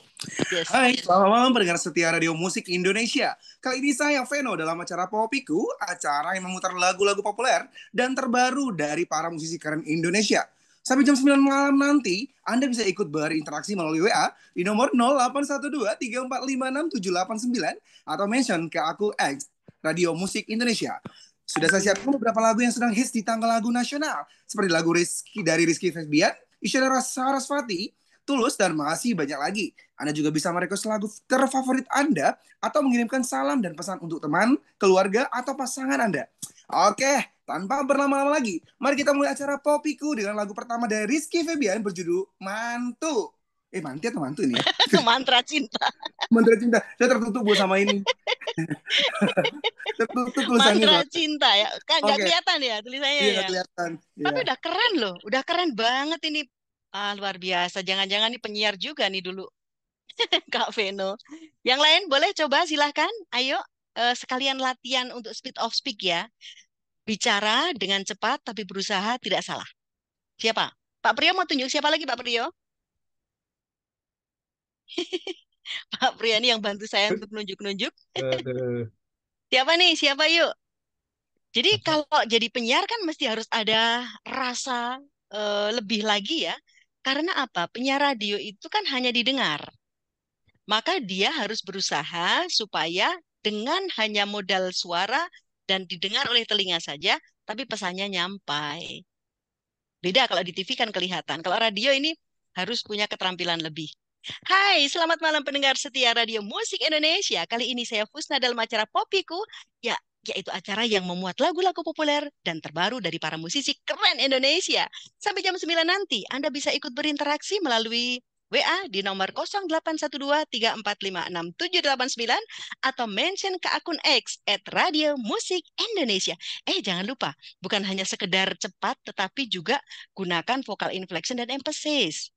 Yes. Hai, selamat malam pendengar setia Radio Musik Indonesia. Kali ini saya, Veno, dalam acara Popiku, acara yang memutar lagu-lagu populer dan terbaru dari para musisi keren Indonesia. Sampai jam 9 malam nanti, Anda bisa ikut berinteraksi melalui WA di nomor 0812-3456-789 atau mention ke aku X Radio Musik Indonesia. Sudah saya siapkan beberapa lagu yang sedang hits di tanggal lagu nasional, seperti lagu Rizky dari Rizky Febian, Isyana Sarasvati, Tulus, dan masih banyak lagi. Anda juga bisa merequest lagu terfavorit Anda atau mengirimkan salam dan pesan untuk teman, keluarga, atau pasangan Anda. Oke, tanpa berlama-lama lagi, mari kita mulai acara Popiku dengan lagu pertama dari Rizky Febian berjudul Mantu. Manti atau mantu ini ya? Mantra cinta. Mantra cinta. Saya tertutup Bu sama ini. Tertutup tulisannya. Mantra cinta ya. Kan nggak Oke. kelihatan ya tulisannya Iya, ya. nggak kelihatan. Tapi Iya. udah keren loh. Udah keren banget ini. Luar biasa. Jangan-jangan nih penyiar juga nih dulu. Kak Veno. Yang lain boleh coba silahkan. Ayo sekalian latihan untuk speed of speak ya. Bicara dengan cepat tapi berusaha tidak salah. Siapa? Pak Priyo mau tunjuk siapa lagi Pak Priyo? Pak Priani yang bantu saya untuk nunjuk-nunjuk. Aduh. Siapa nih? Siapa yuk? Jadi kalau jadi penyiar kan mesti harus ada rasa lebih lagi ya. Karena apa? Penyiar radio itu kan hanya didengar. Maka dia harus berusaha supaya dengan hanya modal suara dan didengar oleh telinga saja, tapi pesannya nyampai. Beda kalau di TV kan kelihatan. Kalau radio ini harus punya keterampilan lebih. Hai, selamat malam pendengar setia Radio Musik Indonesia. Kali ini saya Fusna dalam acara Popiku, yaitu acara yang memuat lagu-lagu populer dan terbaru dari para musisi keren Indonesia. Sampai jam 9 nanti, Anda bisa ikut berinteraksi melalui WA di nomor 081234567789 atau mention ke akun X @radiomusikindonesia. Jangan lupa, bukan hanya sekedar cepat, tetapi juga gunakan vokal inflection dan emphasis.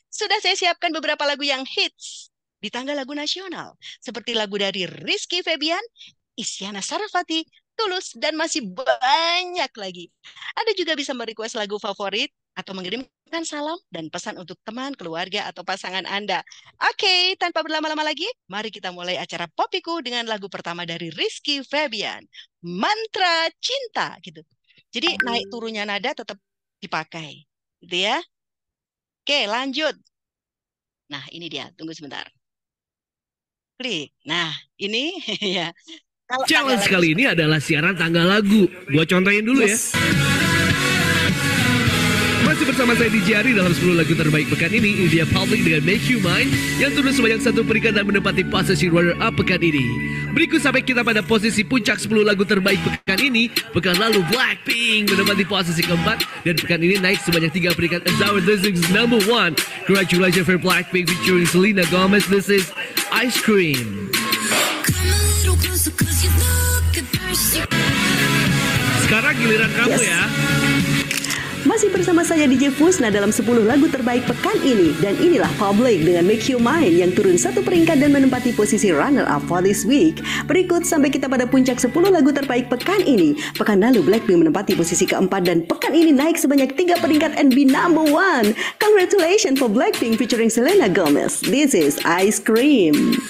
Sudah saya siapkan beberapa lagu yang hits di tangga lagu nasional, seperti lagu dari Rizky Febian, Isyana Sarasvati, Tulus, dan masih banyak lagi. Anda juga bisa merequest lagu favorit atau mengirimkan salam dan pesan untuk teman, keluarga, atau pasangan Anda. Oke, tanpa berlama-lama lagi, mari kita mulai acara Popiku dengan lagu pertama dari Rizky Febian, Mantra Cinta, gitu. Jadi naik turunnya nada tetap dipakai, gitu ya. Oke, lanjut. Nah, ini dia. Tunggu sebentar. Klik. Nah, ini ya. Challenge kali ini adalah siaran tanggal lagu. Gua contohin dulu ya. Masih bersama saya DJ Ari dalam 10 lagu terbaik pekan ini. Ini dia Public dengan Make You Mine yang turun sebanyak 1 peringkat dan menempati posisi runner-up pekan ini. Berikut sampai kita pada posisi puncak 10 lagu terbaik pekan ini. Pekan lalu Blackpink menempati posisi keempat dan pekan ini naik sebanyak 3 peringkat. As our this is number 1. Congratulations for Blackpink featuring Selena Gomez. This is Ice Cream. Sekarang giliran kamu ya. Masih bersama saya DJ Fusna dalam 10 lagu terbaik pekan ini. Dan inilah Public dengan Make You Mine yang turun 1 peringkat dan menempati posisi runner-up for this week. Berikut sampai kita pada puncak 10 lagu terbaik pekan ini. Pekan lalu Blackpink menempati posisi keempat dan pekan ini naik sebanyak 3 peringkat and be number 1. Congratulations for Blackpink featuring Selena Gomez. This is Ice Cream.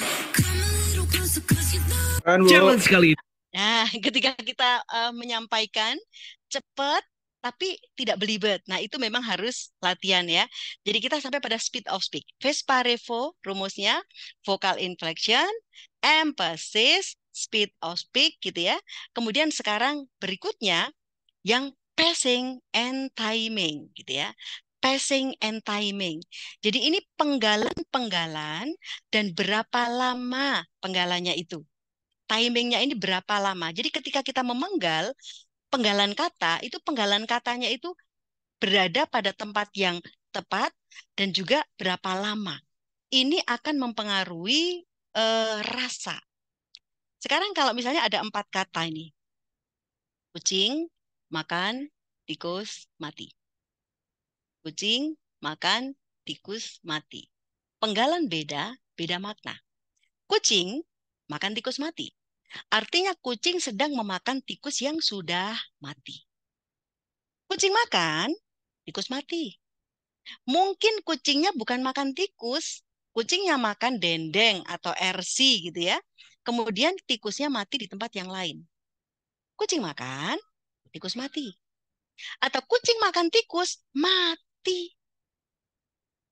Challenge kali ini. Nah, ketika kita menyampaikan cepat tapi tidak belibet. Nah, itu memang harus latihan ya. Jadi kita sampai pada speed of speak. Vespa Revo, rumusnya vocal inflection, emphasis, speed of speak gitu ya. Kemudian sekarang berikutnya yang pacing and timing gitu ya. Pacing and timing. Jadi ini penggalan-penggalan dan berapa lama penggalannya itu. Timingnya ini berapa lama. Jadi ketika kita memenggal penggalan kata, itu penggalan katanya itu berada pada tempat yang tepat dan juga berapa lama. Ini akan mempengaruhi rasa. Sekarang kalau misalnya ada 4 kata ini. Kucing, makan, tikus, mati. Kucing, makan, tikus, mati. Penggalan beda, beda makna. Kucing, makan tikus mati. Artinya kucing sedang memakan tikus yang sudah mati. Kucing makan, tikus mati. Mungkin kucingnya bukan makan tikus, kucingnya makan dendeng atau RC gitu ya. Kemudian tikusnya mati di tempat yang lain. Kucing makan, tikus mati. Atau kucing makan tikus, mati.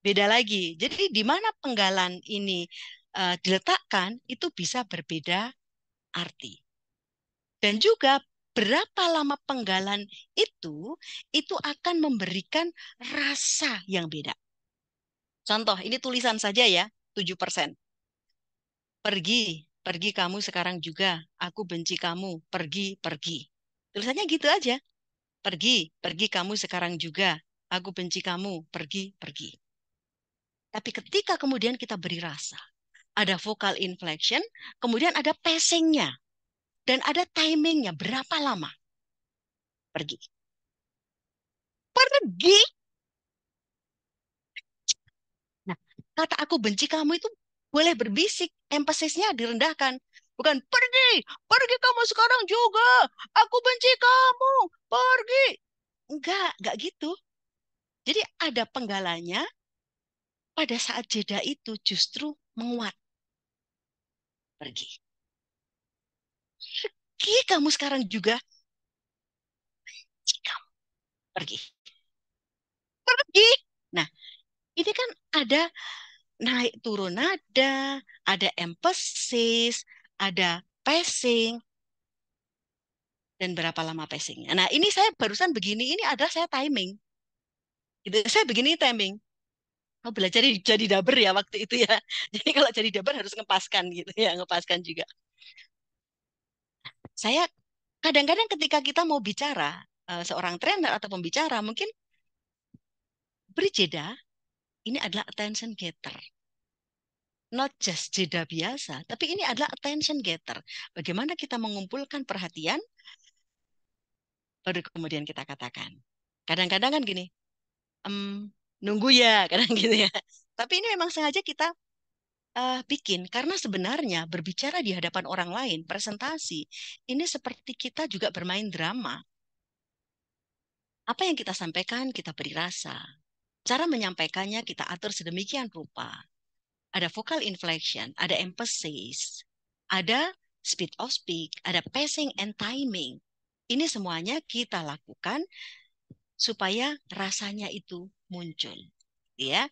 Beda lagi. Jadi di mana penggalan ini diletakkan, itu bisa berbeda arti. Dan juga berapa lama penggalan itu akan memberikan rasa yang beda. Contoh, ini tulisan saja ya, 7%. Pergi kamu sekarang juga. Aku benci kamu. Pergi. Tulisannya gitu aja. Pergi kamu sekarang juga. Aku benci kamu. Pergi. Tapi ketika kemudian kita beri rasa, ada vocal inflection, kemudian ada pacing-nya, dan ada timing-nya. Berapa lama? Pergi. Nah, kata aku benci kamu itu boleh berbisik, empasisnya direndahkan. Bukan pergi kamu sekarang juga. Aku benci kamu, pergi. Enggak gitu. Jadi ada penggalanya pada saat jeda itu justru menguat. Pergi. Pergi kamu sekarang juga. Benci kamu. Pergi. Nah, ini kan ada naik turun nada, ada emphasis, ada pacing, dan berapa lama pacingnya. Nah, ini saya barusan begini, ini adalah saya timing. Gitu. Saya begini timing. Oh, belajar jadi daber ya waktu itu ya. Jadi kalau jadi daber harus ngepaskan gitu ya, ngepaskan juga. Saya kadang-kadang ketika kita mau bicara, seorang trainer atau pembicara mungkin beri jeda, ini adalah attention getter. Not just jeda biasa, tapi ini adalah attention getter. Bagaimana kita mengumpulkan perhatian, baru kemudian kita katakan. Kadang-kadang kan gini, nunggu ya, kadang gitu ya. Tapi ini memang sengaja kita bikin, karena sebenarnya berbicara di hadapan orang lain, presentasi, ini seperti kita juga bermain drama. Apa yang kita sampaikan, kita beri rasa. Cara menyampaikannya kita atur sedemikian rupa. Ada vocal inflection, ada emphasis, ada speed of speak, ada pacing and timing. Ini semuanya kita lakukan supaya rasanya itu muncul, ya.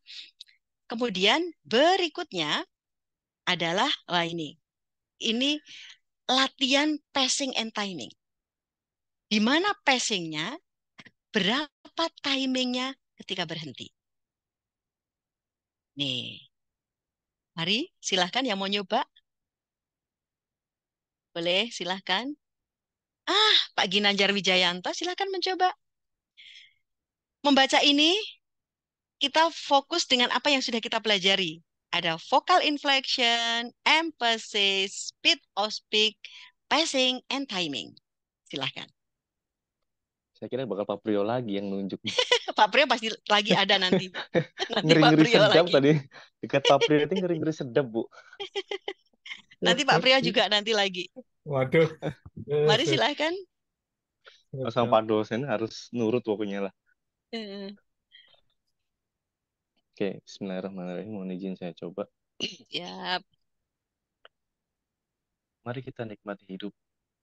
Kemudian berikutnya adalah ini latihan pacing and timing. Di mana pacingnya, berapa timingnya ketika berhenti. Nih, mari silahkan yang mau nyoba. Boleh, silahkan. Pak Ginanjar Wijayanto, silahkan mencoba. Membaca ini, kita fokus dengan apa yang sudah kita pelajari. Ada vocal inflection, emphasis, speed of speak, pacing, and timing. Silahkan. Saya kira bakal Pak Prio lagi yang nunjuk. Pak Prio pasti lagi ada nanti. Ngeri-ngeri sedap lagi. Tadi. Dekat Pak Prio itu ngeri-ngeri sedap, Bu. Nanti Pak Prio juga nanti lagi. Waduh. Mari silahkan. Sama Pak dosen harus nurut pokoknya lah. Oke, bismillahirrahmanirrahim. Mohon izin saya coba. Yap. Mari kita nikmati hidup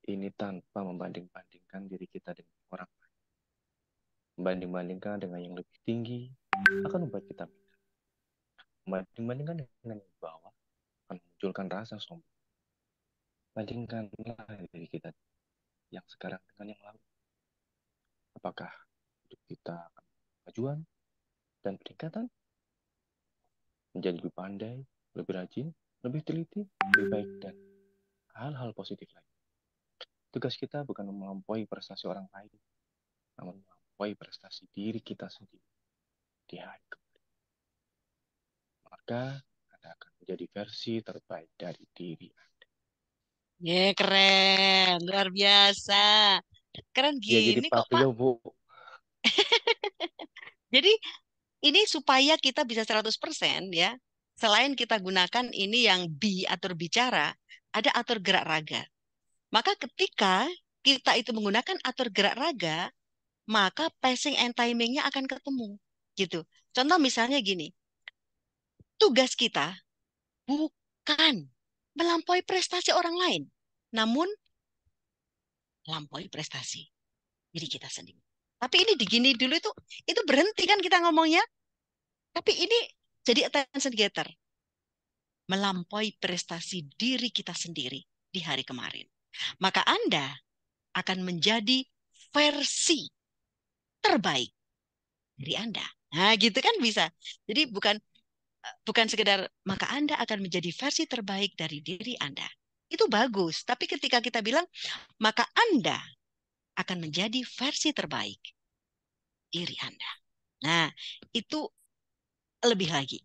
ini tanpa membanding-bandingkan diri kita dengan orang lain. Membanding-bandingkan dengan yang lebih tinggi akan membuat kita minder. Membanding-bandingkan dengan yang di bawah akan memunculkan rasa sombong. Bandingkanlah diri kita yang sekarang dengan yang lalu. Apakah hidup kita akan kemajuan dan peningkatan? Menjadi lebih pandai, lebih rajin, lebih teliti, lebih baik, dan hal-hal positif lain. Tugas kita bukan melampaui prestasi orang lain, namun melampaui prestasi diri kita sendiri di hari kemudian. Maka Anda akan menjadi versi terbaik dari diri Anda. Keren, luar biasa. Keren gini jadi kok, Pak. Bu. Jadi ini supaya kita bisa 100% ya. Selain kita gunakan ini yang atur bicara, ada atur gerak raga. Maka ketika kita itu menggunakan atur gerak raga, maka pacing and timingnya akan ketemu. Gitu. Contoh misalnya gini. Tugas kita bukan melampaui prestasi orang lain, namun melampaui prestasi diri kita sendiri. Tapi ini digini dulu itu berhenti kan kita ngomongnya. Tapi ini jadi attention getter. Melampaui prestasi diri kita sendiri di hari kemarin. Maka Anda akan menjadi versi terbaik dari Anda. Nah, gitu kan bisa. Jadi bukan bukan sekedar maka Anda akan menjadi versi terbaik dari diri Anda. Itu bagus, tapi ketika kita bilang maka Anda akan menjadi versi terbaik diri Anda. Nah, itu lebih lagi.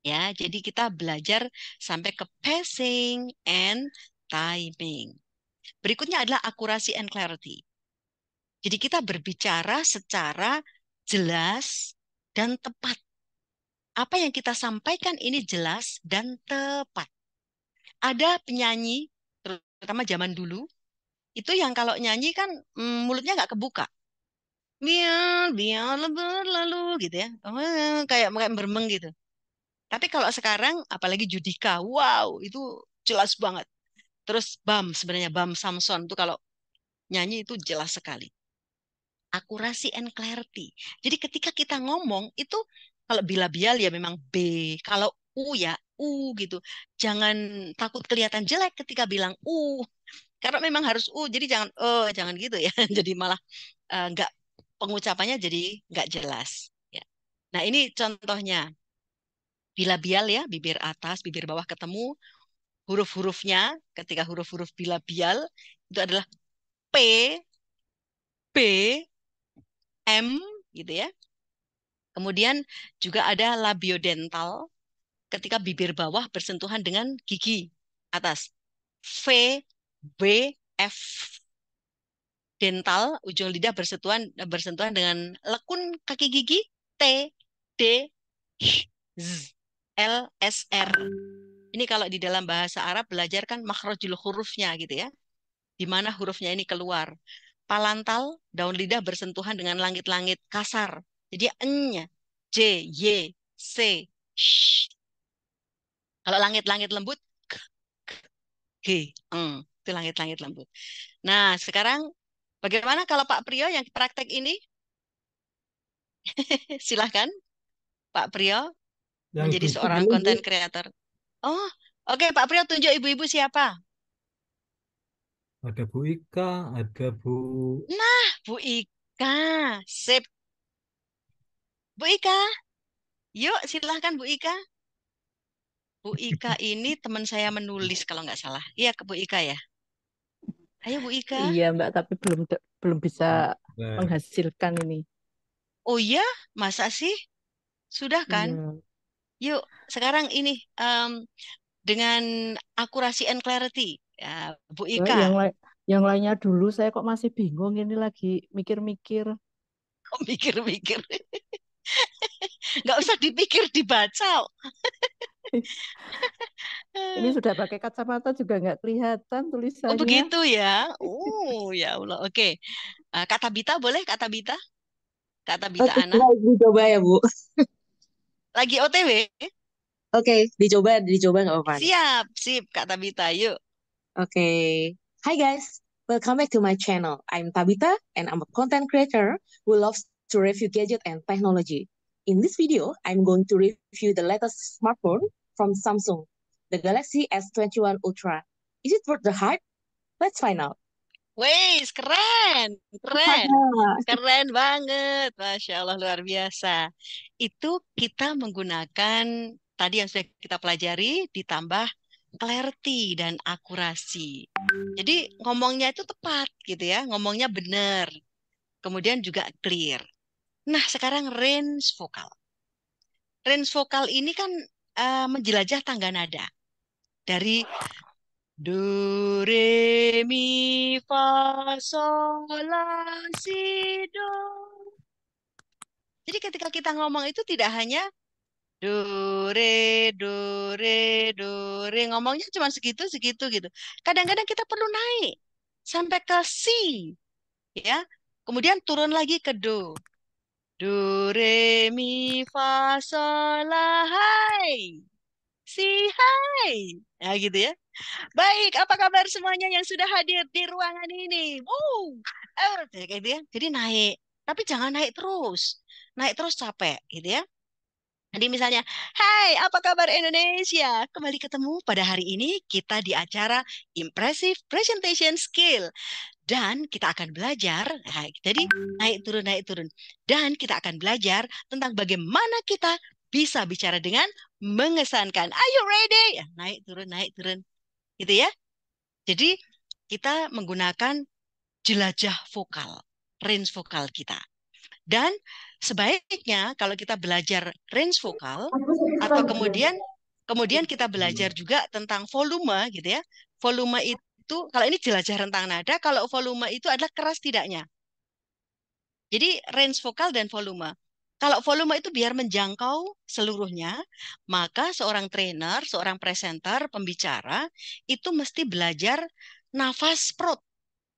Ya, jadi kita belajar sampai ke pacing and timing. Berikutnya adalah accuracy and clarity. Jadi kita berbicara secara jelas dan tepat. Apa yang kita sampaikan ini jelas dan tepat. Ada penyanyi, terutama zaman dulu, itu yang kalau nyanyi kan mulutnya nggak kebuka. Biar berlalu gitu ya. Kayak beremeng gitu. Tapi kalau sekarang, apalagi Judika, wow, itu jelas banget. Terus sebenarnya Bam Samson itu kalau nyanyi itu jelas sekali. Akurasi and clarity. Jadi ketika kita ngomong itu, kalau bilabial ya memang B, kalau U ya U gitu. Jangan takut kelihatan jelek ketika bilang U. Karena memang harus U, jadi jangan gitu ya. Jadi malah nggak pengucapannya jadi nggak jelas. Ya. Nah ini contohnya. Bilabial ya, bibir atas, bibir bawah ketemu. Huruf-hurufnya, ketika huruf-huruf bilabial, itu adalah P, B, M, gitu ya. Kemudian juga ada labiodental, ketika bibir bawah bersentuhan dengan gigi atas. V, B, F. Dental, ujung lidah bersentuhan dengan lekun kaki gigi. T, D, Z. L, S, R. Ini kalau di dalam bahasa Arab belajar kan makhrajul hurufnya gitu ya. Di mana hurufnya ini keluar. Palantal, daun lidah bersentuhan dengan langit-langit kasar. Jadi N-nya. J, Y, C, Sh. Kalau langit-langit lembut, K, G, Ng. Itu langit-langit lembut. Nah, sekarang bagaimana kalau Pak Priyo yang praktek ini? Silahkan, Pak Priyo. Menjadi seorang konten kreator. Oh, oke Pak Priyo, tunjuk ibu-ibu siapa? Ada Bu Ika, ada Bu... Nah, Bu Ika. Sip. Bu Ika. Yuk, silahkan Bu Ika. Bu Ika ini teman saya menulis kalau nggak salah. Iya, ke Bu Ika ya. Ayo Bu Ika. Iya Mbak, tapi belum bisa menghasilkan ini. Oh iya, masa sih? Sudah kan? Iya. Yuk, sekarang ini dengan akurasi and clarity. Ya, Bu Mbak, Ika. yang lainnya dulu saya kok masih bingung, ini lagi mikir-mikir. Kok mikir-mikir? Nggak usah dipikir, dibaca. Ini sudah pakai kacamata juga nggak kelihatan tulisannya. Oh begitu ya. Ya Allah. Oke. Kak Tabita boleh, Kak Tabita? Kak Tabita Oke, Ana. dicoba ya Bu. Lagi OTW? Oke, dicoba nggak apa-apa. Siap, sip Kak Tabita, yuk. Oke. Hi guys, welcome back to my channel. I'm Tabita and I'm a content creator who loves to review gadget and technology. In this video, I'm going to review the latest smartphone from Samsung, the Galaxy S21 Ultra. Is it worth the hype? Let's find out. Wes, keren banget, Masya Allah luar biasa. Itu kita menggunakan tadi yang sudah kita pelajari ditambah clarity dan akurasi. Jadi ngomongnya itu tepat gitu ya, ngomongnya benar. Kemudian juga clear. Nah, sekarang range vokal. Range vokal ini kan menjelajah tangga nada. Dari do, re, mi, fa, sol, la, si, do. Jadi ketika kita ngomong itu tidak hanya do, re, do, re, do, re. Ngomongnya cuma segitu gitu. Kadang-kadang kita perlu naik sampai ke si. Ya. Kemudian turun lagi ke do. Do, re, mi, fa, sol, la, hai. Si, hai. Nah gitu ya. Baik, apa kabar semuanya yang sudah hadir di ruangan ini? Kayak gitu ya. Jadi naik. Tapi jangan naik terus. Naik terus capek gitu ya. Jadi misalnya, hai apa kabar Indonesia? Kembali ketemu pada hari ini kita di acara Impressive Presentation Skill. Dan kita akan belajar, jadi naik turun. Dan kita akan belajar tentang bagaimana kita bisa bicara dengan mengesankan. Are you ready? Ya, naik turun, gitu ya. Jadi kita menggunakan jelajah vokal, range vokal kita. Dan sebaiknya kalau kita belajar range vokal atau kemudian kita belajar juga tentang volume gitu ya. Volume itu kalau ini jelajah rentang nada, kalau volume itu adalah keras tidaknya. Jadi range vokal dan volume. Kalau volume itu biar menjangkau seluruhnya, maka seorang trainer, seorang presenter, pembicara itu mesti belajar nafas perut,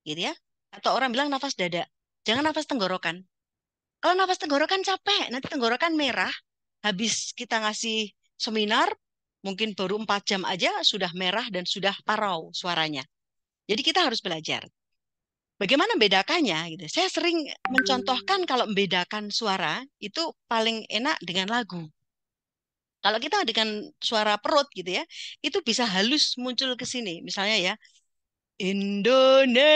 gitu ya. Atau orang bilang nafas dada. Jangan nafas tenggorokan. Kalau nafas tenggorokan capek, nanti tenggorokan merah. Habis kita ngasih seminar, mungkin baru 4 jam aja sudah merah dan sudah parau suaranya. Jadi kita harus belajar. Bagaimana membedakannya? Gitu. Saya sering mencontohkan kalau membedakan suara itu paling enak dengan lagu. Kalau kita dengan suara perut gitu ya, itu bisa halus muncul ke sini. Misalnya ya, Indonesia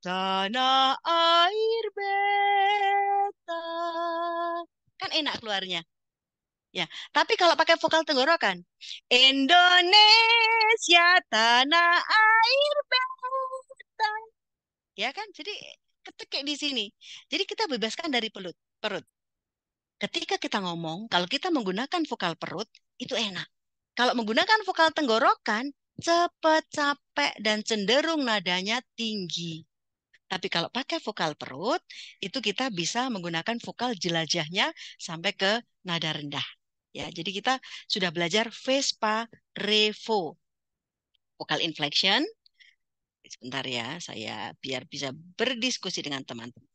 tanah air beta. Kan enak keluarnya. Ya, tapi kalau pakai vokal tenggorokan, Indonesia tanah air beta. Ya kan? Jadi ketik di sini. Jadi kita bebaskan dari perut. Ketika kita ngomong, kalau kita menggunakan vokal perut, itu enak. Kalau menggunakan vokal tenggorokan, cepat, capek, dan cenderung nadanya tinggi. Tapi kalau pakai vokal perut, itu kita bisa menggunakan vokal jelajahnya sampai ke nada rendah. Ya, jadi kita sudah belajar Vespa Revo. Vokal inflection. Sebentar ya, saya biar bisa berdiskusi dengan teman-teman.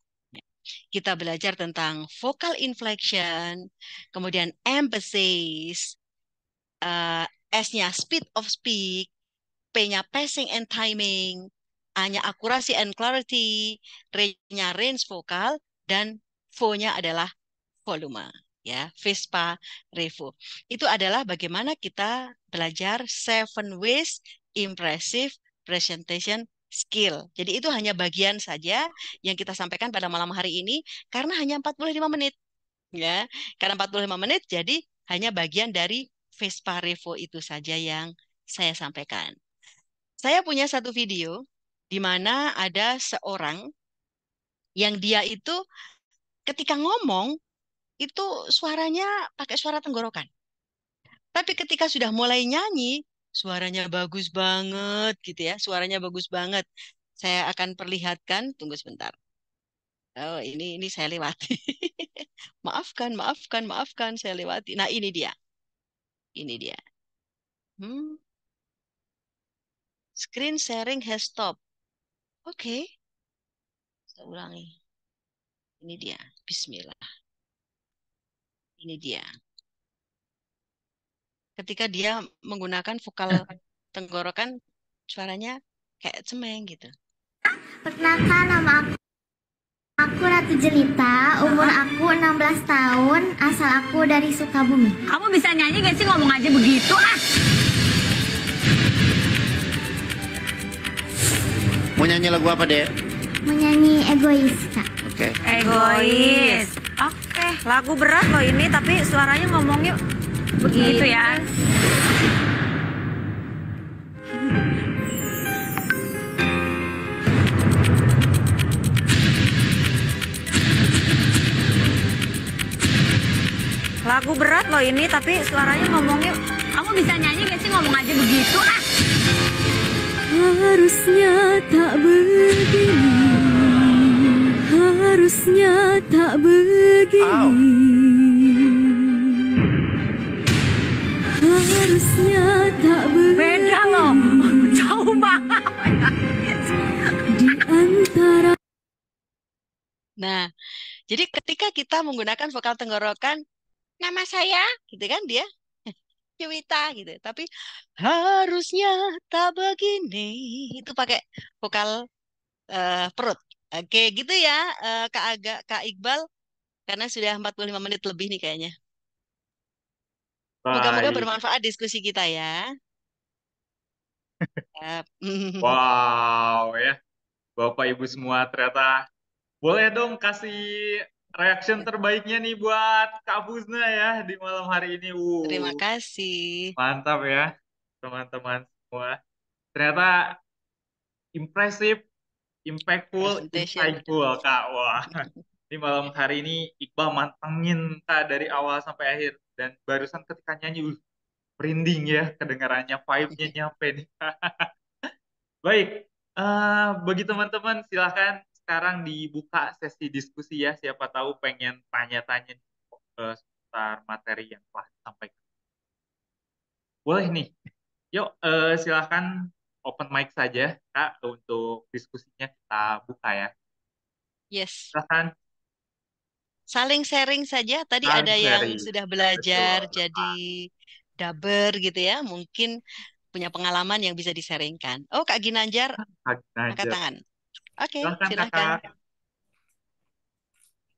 Kita belajar tentang vocal inflection, kemudian emphasis, S-nya speed of speak, P-nya pacing and timing, A-nya accuracy and clarity, R-nya range vokal, dan V-nya adalah volume. Ya, Vespa Revo. Itu adalah bagaimana kita belajar 7 ways impressive presentation skill. Jadi itu hanya bagian saja yang kita sampaikan pada malam hari ini karena hanya 45 menit. Ya, karena 45 menit jadi hanya bagian dari Vespa Revo itu saja yang saya sampaikan. Saya punya satu video di mana ada seorang yang dia itu ketika ngomong itu suaranya pakai suara tenggorokan. Tapi ketika sudah mulai nyanyi, suaranya bagus banget gitu ya. Suaranya bagus banget. Saya akan perlihatkan, tunggu sebentar. Oh, ini saya lewati. Maafkan, saya lewati. Nah, ini dia. Ini dia. Screen sharing has stopped. Oke. Saya ulangi. Ini dia. Bismillah. Ini dia. Ketika dia menggunakan vokal tenggorokan, suaranya kayak cemeng gitu. Perkenalkan, nama aku Ratu Jelita, umur aku 16 tahun, asal aku dari Sukabumi. Kamu bisa nyanyi gak sih, ngomong aja begitu ah? Mau nyanyi lagu apa, Dek? Mau nyanyi Egois, Kak. Oke. Egois. Oke, lagu berat loh ini, tapi suaranya ngomongnya begitu ya. Lagu berat loh ini, tapi suaranya ngomongnya. Kamu bisa nyanyi gak sih, ngomong aja begitu ah? Harusnya tak begini, harusnya tak begini, harusnya tak begini. Beda loh, jauh banget. Di antara. Nah, jadi ketika kita menggunakan vokal tenggorokan, nama saya, gitu kan dia, Cuwita gitu. Tapi harusnya tak begini, itu pakai vokal perut. Oke, gitu ya, Kak Iqbal, karena sudah 45 menit lebih nih kayaknya. Moga-moga Baik. bermanfaat diskusi kita ya. Wow ya, Bapak Ibu semua ternyata boleh dong kasih reaction terbaiknya nih buat Kak Fusna ya di malam hari ini. Terima kasih. Mantap ya teman-teman semua. Ternyata impressive, impactful, Presentation. insightful Kak. Wah, di malam hari ini Iqbal mantengin Kak dari awal sampai akhir. Dan barusan ketika nyanyi, merinding ya kedengarannya, vibe-nya nyampe nih. Baik, bagi teman-teman silahkan sekarang dibuka sesi diskusi ya. Siapa tahu pengen tanya-tanya seputar materi yang telah disampaikan. Boleh nih, yuk silahkan open mic saja Kak untuk diskusinya kita buka ya. Yes. Silahkan. Saling sharing saja. Tadi Saling ada yang sharing. sudah belajar Betul. jadi dubber gitu ya. Mungkin punya pengalaman yang bisa di-sharingkan. Oh, Kak Ginanjar Kak angkat Ginanjar. tangan. Oke, Silahkan silahkan. Kakak.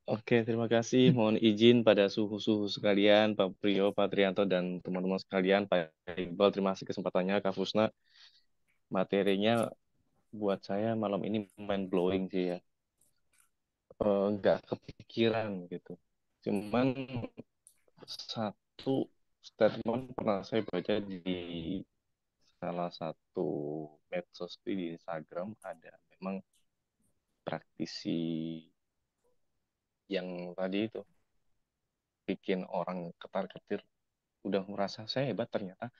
Oke, terima kasih. Mohon izin pada suhu-suhu sekalian, Pak Priyo, Pak Trianto, dan teman-teman sekalian. Pak Iqbal, terima kasih kesempatannya. Kak Fusna, materinya buat saya malam ini mind-blowing sih ya. Nggak kepikiran gitu. Cuman satu statement pernah saya baca di salah satu medsos di Instagram, ada memang praktisi yang tadi itu bikin orang ketar-ketir, udah merasa saya hebat, ternyata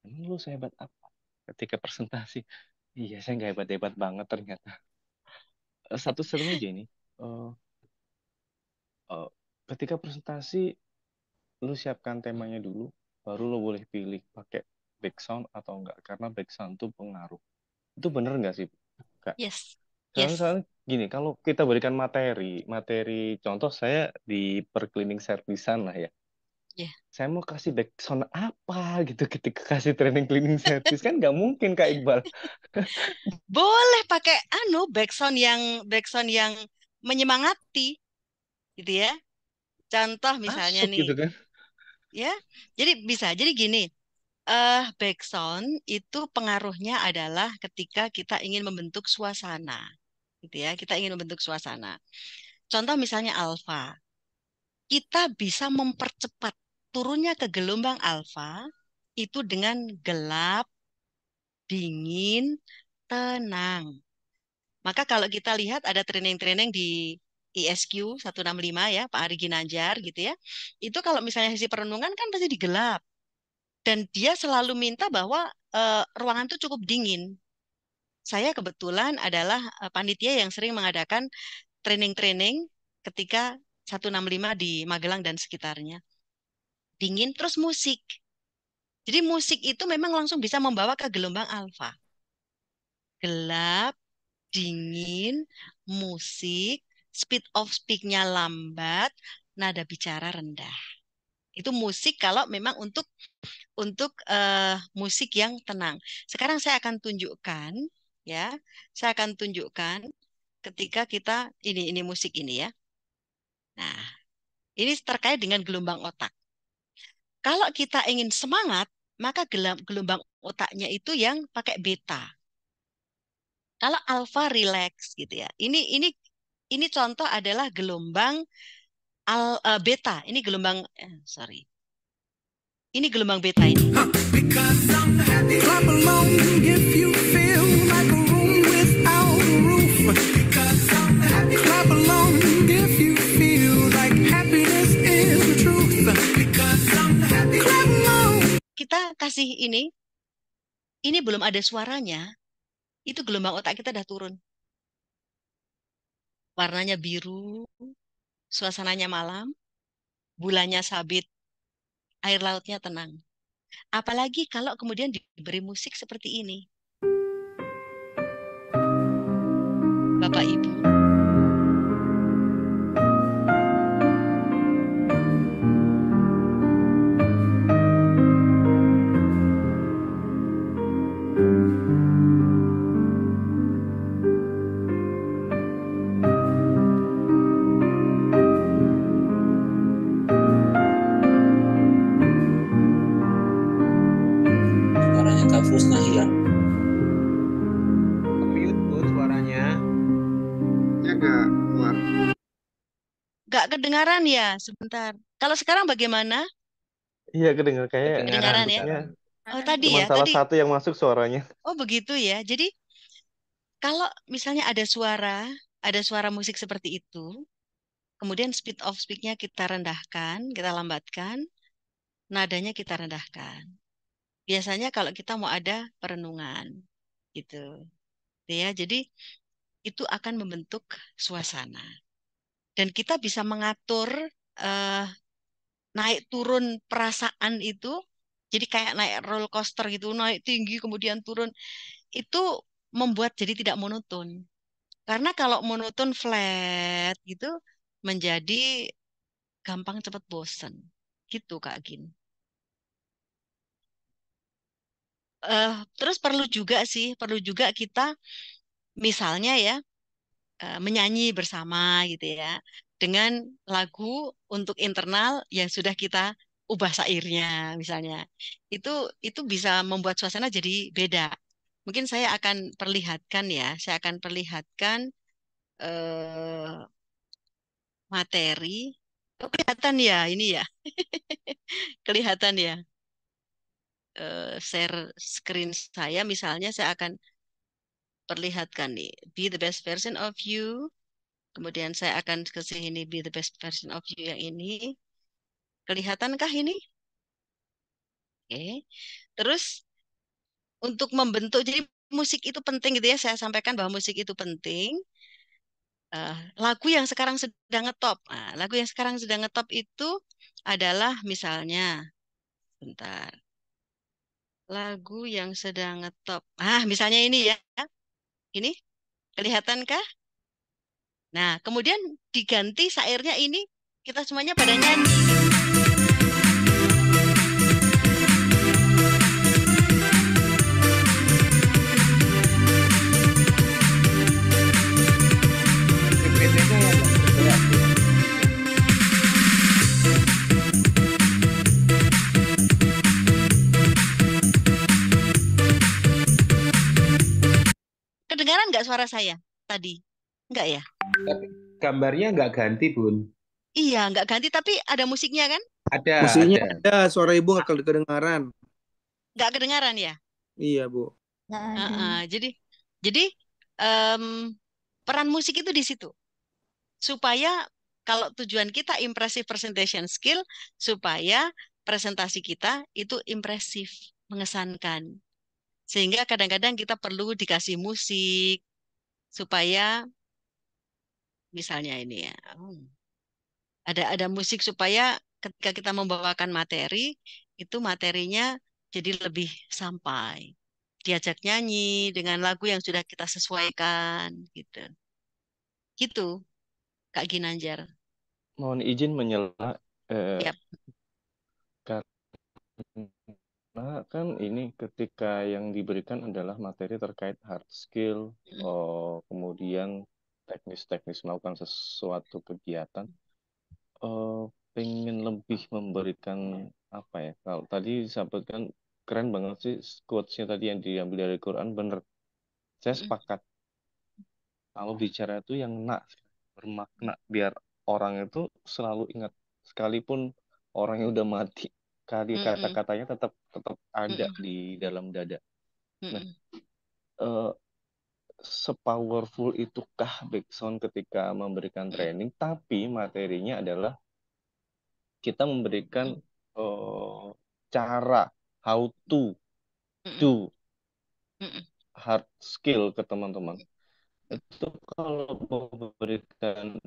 emang lu sehebat apa ketika presentasi. Iya, saya nggak hebat-hebat banget ternyata. Satu statement aja ini, ketika presentasi lu siapkan temanya dulu, baru lu boleh pilih pakai background atau enggak, karena background itu pengaruh. Itu bener nggak sih, Kak? Yes. Soalnya gini, kalau kita berikan materi contoh saya di percleaning servisan lah ya. Yeah. Saya mau kasih background apa gitu ketika kasih training cleaning service, kan nggak mungkin Kak Iqbal. Boleh pakai backsound yang menyemangati gitu ya. Contoh misalnya Masuk nih. gitu kan. Ya. Jadi bisa. Jadi gini, backsound itu pengaruhnya adalah ketika kita ingin membentuk suasana. Gitu ya. Kita ingin membentuk suasana. Contoh misalnya alfa. Kita bisa mempercepat turunnya ke gelombang alfa itu dengan gelap, dingin, tenang. Maka kalau kita lihat ada training-training di ISQ 165 ya, Pak Ari Ginanjar gitu ya. Itu kalau misalnya sesi perenungan kan pasti digelap. Dan dia selalu minta bahwa ruangan itu cukup dingin. Saya kebetulan adalah panitia yang sering mengadakan training-training ketika 165 di Magelang dan sekitarnya. Dingin terus musik. Jadi musik itu memang langsung bisa membawa ke gelombang alfa. Gelap, dingin, musik, speed of speak-nya lambat, nada bicara rendah. Itu musik kalau memang untuk musik yang tenang. Sekarang saya akan tunjukkan ya. Saya akan tunjukkan ketika kita ini musik ini ya. Nah, ini terkait dengan gelombang otak. Kalau kita ingin semangat, maka gelombang otaknya itu yang pakai beta. Kalau alfa relax gitu ya. Ini contoh adalah gelombang beta. Ini gelombang Ini gelombang beta ini. Kita kasih ini belum ada suaranya. Itu gelombang otak kita udah turun. Warnanya biru, suasananya malam, bulannya sabit, air lautnya tenang. Apalagi kalau kemudian diberi musik seperti ini. Bapak Ibu. Suaranya Kak Fusna hilang. nggak kedengaran ya? Sebentar. Kalau sekarang bagaimana? Iya kedengar kayak Kedengaran ya? masuknya Oh, tadi cuman ya, salah tadi. satu yang masuk suaranya. Oh, begitu ya. Jadi kalau misalnya ada suara musik seperti itu, kemudian speed of speak-nya kita rendahkan, kita lambatkan, nadanya kita rendahkan. Biasanya kalau kita mau ada perenungan, gitu. Ya, jadi itu akan membentuk suasana. Dan kita bisa mengatur eh, naik turun perasaan itu, jadi kayak naik roller coaster gitu, naik tinggi kemudian turun. Itu membuat jadi tidak monoton. Karena kalau monoton flat gitu menjadi gampang cepat bosen. Gitu Kak Gin. Terus perlu juga kita misalnya ya menyanyi bersama gitu ya dengan lagu untuk internal yang sudah kita ubah syairnya misalnya. Itu itu bisa membuat suasana jadi beda. Mungkin saya akan perlihatkan eh, materi. Oh, kelihatan ya ini ya. Kelihatan ya. Share screen saya misalnya saya akan perlihatkan nih be the best version of you. Kemudian saya akan ke sini be the best version of you yang ini. Kelihatankah ini? Oke. Terus untuk membentuk jadi musik itu penting gitu ya. Saya sampaikan bahwa musik itu penting. Lagu yang sekarang sedang ngetop. Nah, lagu yang sekarang sedang ngetop itu adalah misalnya, bentar, lagu yang sedang ngetop. Misalnya ini ya, ini kelihatankah? Nah, kemudian diganti syairnya ini kita semuanya pada nyanyi. Kedengaran nggak suara saya tadi? Enggak ya? Tapi gambarnya nggak ganti, Bun. Iya, nggak ganti, tapi ada musiknya kan? Musiknya Ada. ada, suara ibu nggak kedengaran. Nggak kedengaran ya? Iya, Bu. Jadi em, peran musik itu di situ. Supaya kalau tujuan kita impressive presentation skill, supaya presentasi kita itu impresif, mengesankan. Sehingga kadang-kadang kita perlu dikasih musik, supaya misalnya ini ya, ada musik supaya ketika kita membawakan materi, itu materinya jadi lebih sampai. Diajak nyanyi dengan lagu yang sudah kita sesuaikan, gitu. Gitu, Kak Ginanjar. Mohon izin menyela Yap. karena kan ini ketika yang diberikan adalah materi terkait hard skill, kemudian teknis-teknis melakukan sesuatu kegiatan. Pengen lebih memberikan apa ya? Kalau tadi disampaikan keren banget sih quotes-nya tadi yang diambil dari Quran, bener. Saya sepakat. Kalau bicara itu yang bermakna, biar orang itu selalu ingat, sekalipun orangnya udah mati, kata-katanya tetap ada di dalam dada. Nah, sepowerful itukah backsound ketika memberikan training, tapi materinya adalah kita memberikan cara how to do hard skill ke teman-teman. Itu kalau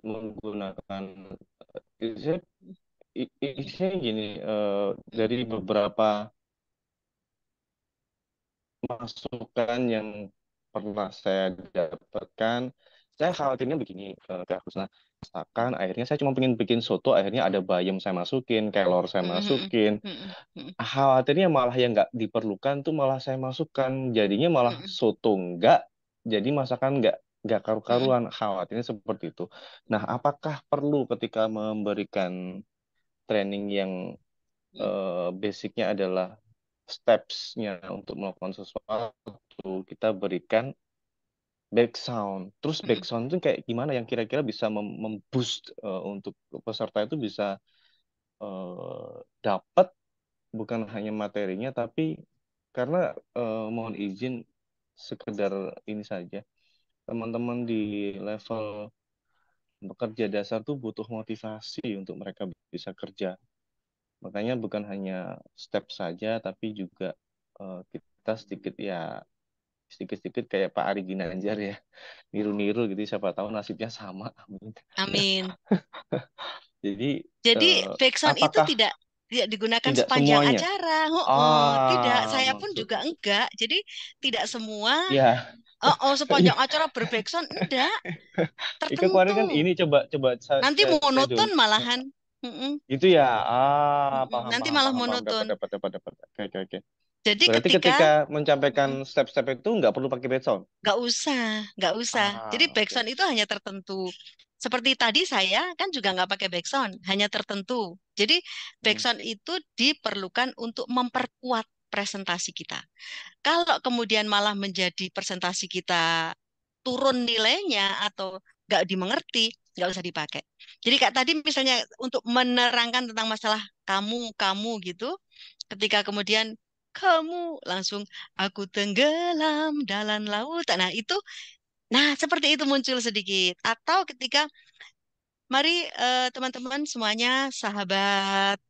menggunakan saya gini, dari beberapa masukan yang pernah saya dapatkan, saya khawatirnya begini, Kak Husna. Misalkan akhirnya saya cuma pengen bikin soto, akhirnya ada bayam saya masukin, kelor saya masukin. Khawatirnya malah yang nggak diperlukan tuh malah saya masukkan, jadinya malah soto nggak, jadi masakan nggak karu-karuan. Khawatirnya seperti itu. Nah, apakah perlu ketika memberikan training yang basicnya adalah steps-nya untuk melakukan sesuatu, kita berikan back sound. Terus back Mm-mm. sound itu kayak gimana yang kira-kira bisa memboost untuk peserta itu bisa dapat bukan hanya materinya, tapi karena mohon izin sekedar ini saja, teman-teman di level bekerja dasar tuh butuh motivasi untuk mereka bisa kerja. Makanya bukan hanya step saja, tapi juga kita sedikit-sedikit kayak Pak Ari Ginanjar ya, niru-niru gitu, siapa tahu nasibnya sama. Amin. Amin. Jadi Jadi backsound itu apakah tidak digunakan tidak sepanjang semuanya? acara. Tidak. Saya pun Maksud juga enggak. Jadi tidak semua ya. sepanjang acara berbacksound enggak. Ika kemarin kan Tertentu. ini coba Nanti saya monoton dulu. malahan. Mm-mm. Gitu ya. Paham, Nanti paham, malah paham, paham. monoton. Dapat. Oke. Jadi Berarti ketika menyampaikan step-step itu nggak perlu pakai backsound. nggak usah. Jadi backsound itu hanya tertentu. Seperti tadi saya kan juga nggak pakai backsound, hanya tertentu. Jadi backsound itu diperlukan untuk memperkuat presentasi kita. Kalau kemudian malah menjadi presentasi kita turun nilainya atau nggak dimengerti, nggak usah dipakai. Jadi kayak tadi misalnya untuk menerangkan tentang masalah kamu gitu, ketika kemudian kamu langsung aku tenggelam dalam lautan. Nah seperti itu muncul sedikit. Atau ketika mari teman-teman semuanya sahabat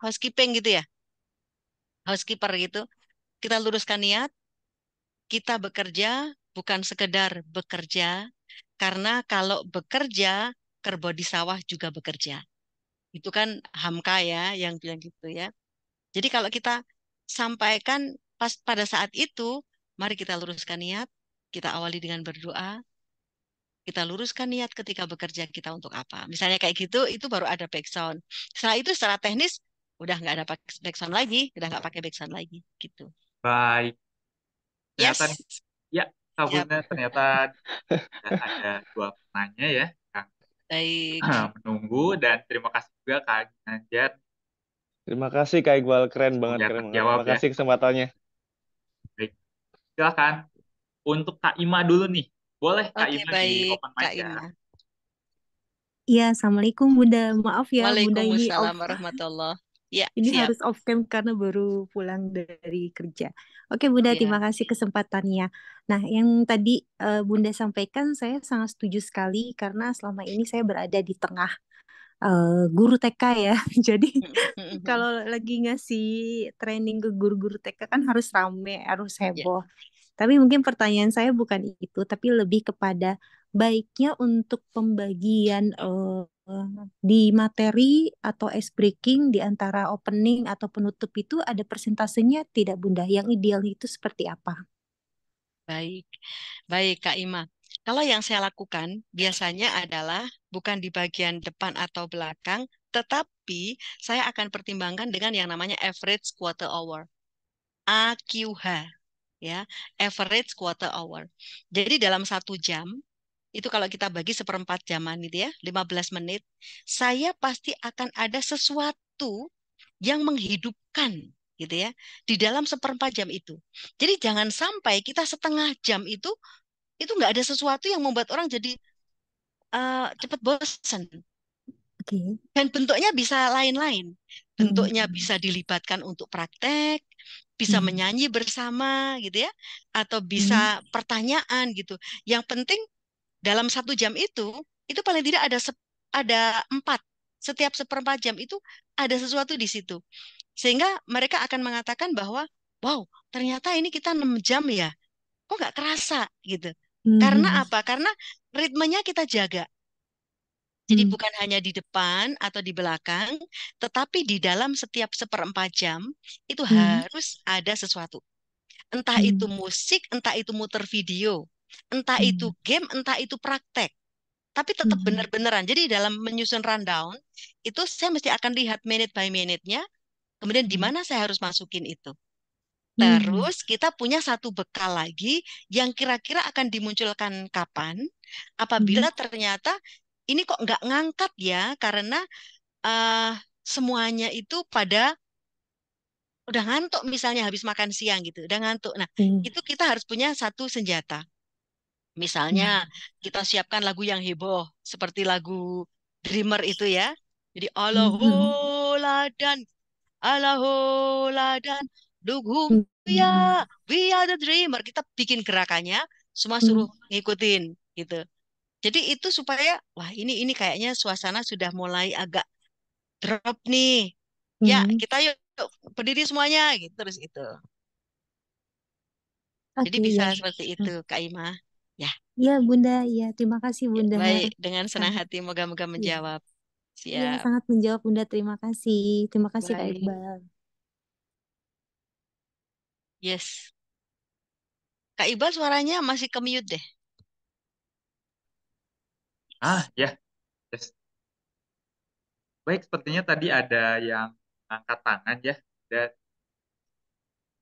housekeeping gitu ya, housekeeper gitu, kita luruskan niat, kita bekerja bukan sekedar bekerja, karena kalau bekerja kerbau di sawah juga bekerja. Itu kan Hamka ya yang bilang gitu ya. Jadi kalau kita sampaikan pada saat itu, mari kita luruskan niat, kita awali dengan berdoa, kita luruskan niat ketika bekerja kita untuk apa. Misalnya kayak gitu, itu baru ada backsound. Setelah itu secara teknis, udah nggak ada backsound lagi, udah nggak pakai backsound lagi, gitu. Baik. Ternyata Yes. ya, Kak Bunda, ternyata ada 2 penanya ya yang Baik. menunggu, dan terima kasih juga Kak Ginanjar. Terima kasih Kak Iqbal, keren banget. Terjawab Terima kasih kesempatannya. Baik, silakan. Untuk Kak Ima dulu nih. Boleh Kak Oke, Ima di baik, open Kak mic ya. Ima. Iya, Assalamualaikum Bunda. Maaf ya Bunda, ini Waalaikumsalam warahmatullahi. Ya, ini siap. harus off cam karena baru pulang dari kerja. Oke Bunda, Ya. terima kasih kesempatannya. Nah, yang tadi Bunda sampaikan saya sangat setuju sekali karena selama ini saya berada di tengah guru TK ya. Jadi kalau lagi ngasih training ke guru-guru TK kan harus rame, harus heboh. Tapi mungkin pertanyaan saya bukan itu, tapi lebih kepada baiknya untuk pembagian di materi atau ice breaking di antara opening atau penutup itu ada persentasenya tidak Bunda? Yang ideal itu seperti apa? Baik, baik Kak Ima. Kalau yang saya lakukan biasanya adalah bukan di bagian depan atau belakang, tetapi saya akan pertimbangkan dengan yang namanya average quarter hour, AQH, ya, average quarter hour. Jadi dalam 1 jam itu kalau kita bagi 1/4 jaman itu ya, 15 menit, saya pasti akan ada sesuatu yang menghidupkan gitu ya di dalam 1/4 jam itu. Jadi jangan sampai kita setengah jam itu nggak ada sesuatu yang membuat orang jadi cepat bosan. Dan bentuknya bisa lain-lain. Bentuknya bisa dilibatkan untuk praktek, bisa menyanyi bersama gitu ya, atau bisa pertanyaan gitu. Yang penting dalam 1 jam itu paling tidak ada 4. Setiap 1/4 jam itu ada sesuatu di situ. Sehingga mereka akan mengatakan bahwa, wow, ternyata ini kita 6 jam ya. Kok nggak kerasa gitu. Karena apa? Karena ritmenya kita jaga. Jadi bukan hanya di depan atau di belakang, tetapi di dalam setiap 1/4 jam itu harus ada sesuatu. Entah itu musik, entah itu muter video, entah itu game, entah itu praktek. Tapi tetap benar-beneran. Jadi dalam menyusun rundown, itu saya mesti akan lihat minute by minute-nya, kemudian di mana saya harus masukin itu. Terus kita punya satu bekal lagi yang kira-kira akan dimunculkan kapan, apabila ternyata ini kok nggak ngangkat ya, karena semuanya itu pada udah ngantuk misalnya habis makan siang gitu, udah ngantuk. Nah, itu kita harus punya satu senjata. Misalnya kita siapkan lagu yang heboh seperti lagu Dreamer itu ya. Jadi Allahu ladan dughum ya we are the dreamer. Kita bikin gerakannya, semua suruh ngikutin gitu. Jadi itu supaya wah ini kayaknya suasana sudah mulai agak drop nih. Ya, kita yuk berdiri semuanya gitu terus itu. Jadi Oke, bisa ya. seperti itu, Kak Ima. Ya, Ya, Bunda. Ya, terima kasih, Bunda. baik. Dengan senang Sangat, hati moga-moga ya. menjawab. Ya, Siap. sangat menjawab, Bunda. Terima kasih. Terima kasih, Kak Baik. Iqbal. Yes. Kak Iqbal suaranya masih ke mute deh. Ya. Yes. Baik, sepertinya tadi ada yang angkat tangan ya. Dan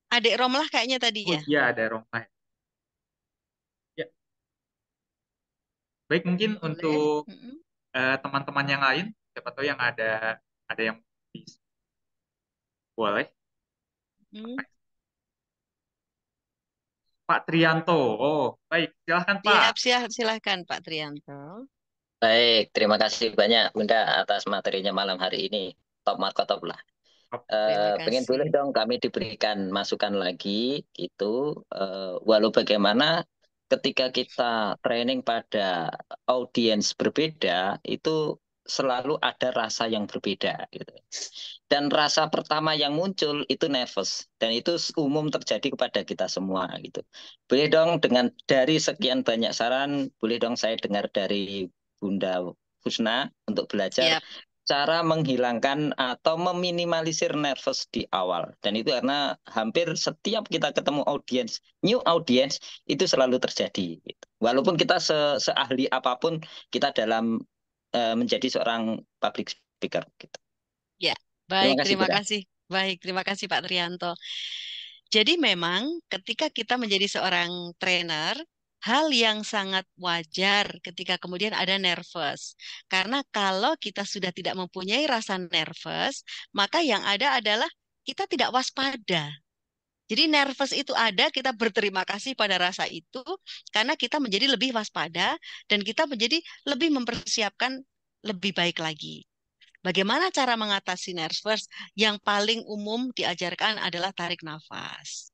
Adik Romlah kayaknya tadi ya. iya ada Romlah. Ya. Baik, mungkin Boleh. untuk teman-teman yang lain, siapa tahu yang ada yang bisa. Boleh. Pak Trianto. Oh, baik. Silahkan Pak. Silahkan Pak Trianto. Baik, terima kasih banyak Bunda atas materinya malam hari ini. Top marko top lah. Terima Pengen kasih. boleh dong kami diberikan masukan lagi gitu. Walau bagaimana ketika kita training pada audiens berbeda itu selalu ada rasa yang berbeda gitu. Dan rasa pertama yang muncul itu nervous dan itu umum terjadi kepada kita semua gitu. Boleh dong dari sekian banyak saran, boleh dong saya dengar dari Bunda Husna untuk belajar cara menghilangkan atau meminimalisir nervous di awal. Dan itu karena hampir setiap kita ketemu audiens, new audience itu selalu terjadi. Gitu. Walaupun kita seahli apapun kita dalam menjadi seorang public speaker. Gitu. Ya, baik. Terima Bunda. kasih. Baik, terima kasih Pak Trianto. Jadi memang ketika kita menjadi seorang trainer, hal yang sangat wajar ketika kemudian ada nervous. Karena kalau kita sudah tidak mempunyai rasa nervous, maka yang ada adalah kita tidak waspada. Jadi nervous itu ada, kita berterima kasih pada rasa itu, karena kita menjadi lebih waspada, dan kita menjadi lebih mempersiapkan lebih baik lagi. Bagaimana cara mengatasi nervous? Yang paling umum diajarkan adalah tarik nafas.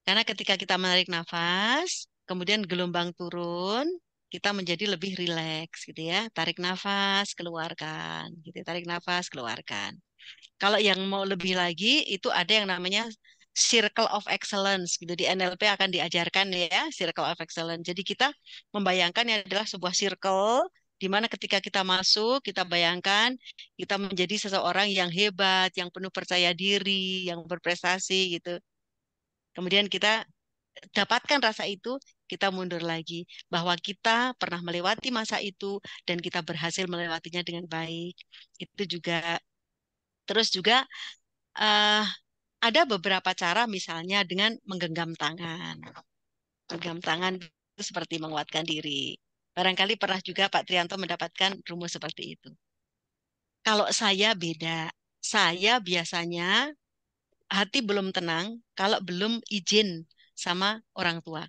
Karena ketika kita menarik nafas, kemudian gelombang turun, kita menjadi lebih rileks gitu ya. Tarik nafas, keluarkan. Gitu. Tarik nafas, keluarkan. Kalau yang mau lebih lagi, itu ada yang namanya Circle of Excellence. Gitu. Di NLP akan diajarkan ya, Circle of Excellence. Jadi kita membayangkan ini adalah sebuah circle, di mana ketika kita masuk, kita bayangkan kita menjadi seseorang yang hebat, yang penuh percaya diri, yang berprestasi gitu. Kemudian kita dapatkan rasa itu, kita mundur lagi. Bahwa kita pernah melewati masa itu dan kita berhasil melewatinya dengan baik. Itu juga. Terus juga ada beberapa cara misalnya dengan menggenggam tangan. Menggenggam tangan itu seperti menguatkan diri. Barangkali pernah juga Pak Trianto mendapatkan rumus seperti itu. Kalau saya beda. Saya biasanya hati belum tenang kalau belum izin sama orang tua.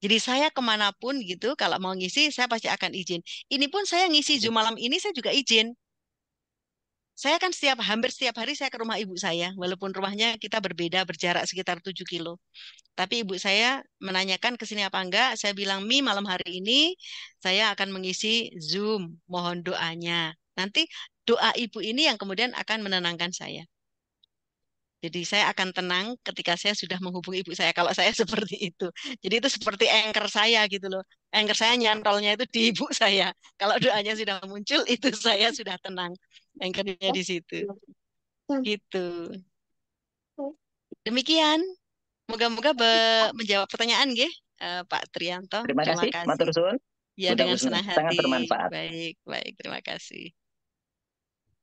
Jadi saya kemanapun gitu, kalau mau ngisi, saya pasti akan izin. Ini pun saya ngisi Zoom malam ini, saya juga izin. Saya kan hampir setiap hari saya ke rumah ibu saya, walaupun rumahnya kita berbeda, berjarak sekitar 7 kilo. Tapi ibu saya menanyakan ke sini apa enggak, saya bilang, Mi, malam hari ini saya akan mengisi Zoom, mohon doanya. Nanti doa ibu ini yang kemudian akan menenangkan saya. Jadi saya akan tenang ketika saya sudah menghubungi ibu saya. Kalau saya seperti itu. Jadi itu seperti anchor saya gitu loh. Anchor saya nyantolnya itu di ibu saya. Kalau doanya sudah muncul, itu saya sudah tenang. Anchornya di situ. Gitu. Demikian. Moga-moga menjawab pertanyaan nggih, Pak Trianto. Terima kasih. kasih. Matur suwun. Ya, dengan senang hati. Sangat bermanfaat. Baik. Terima kasih.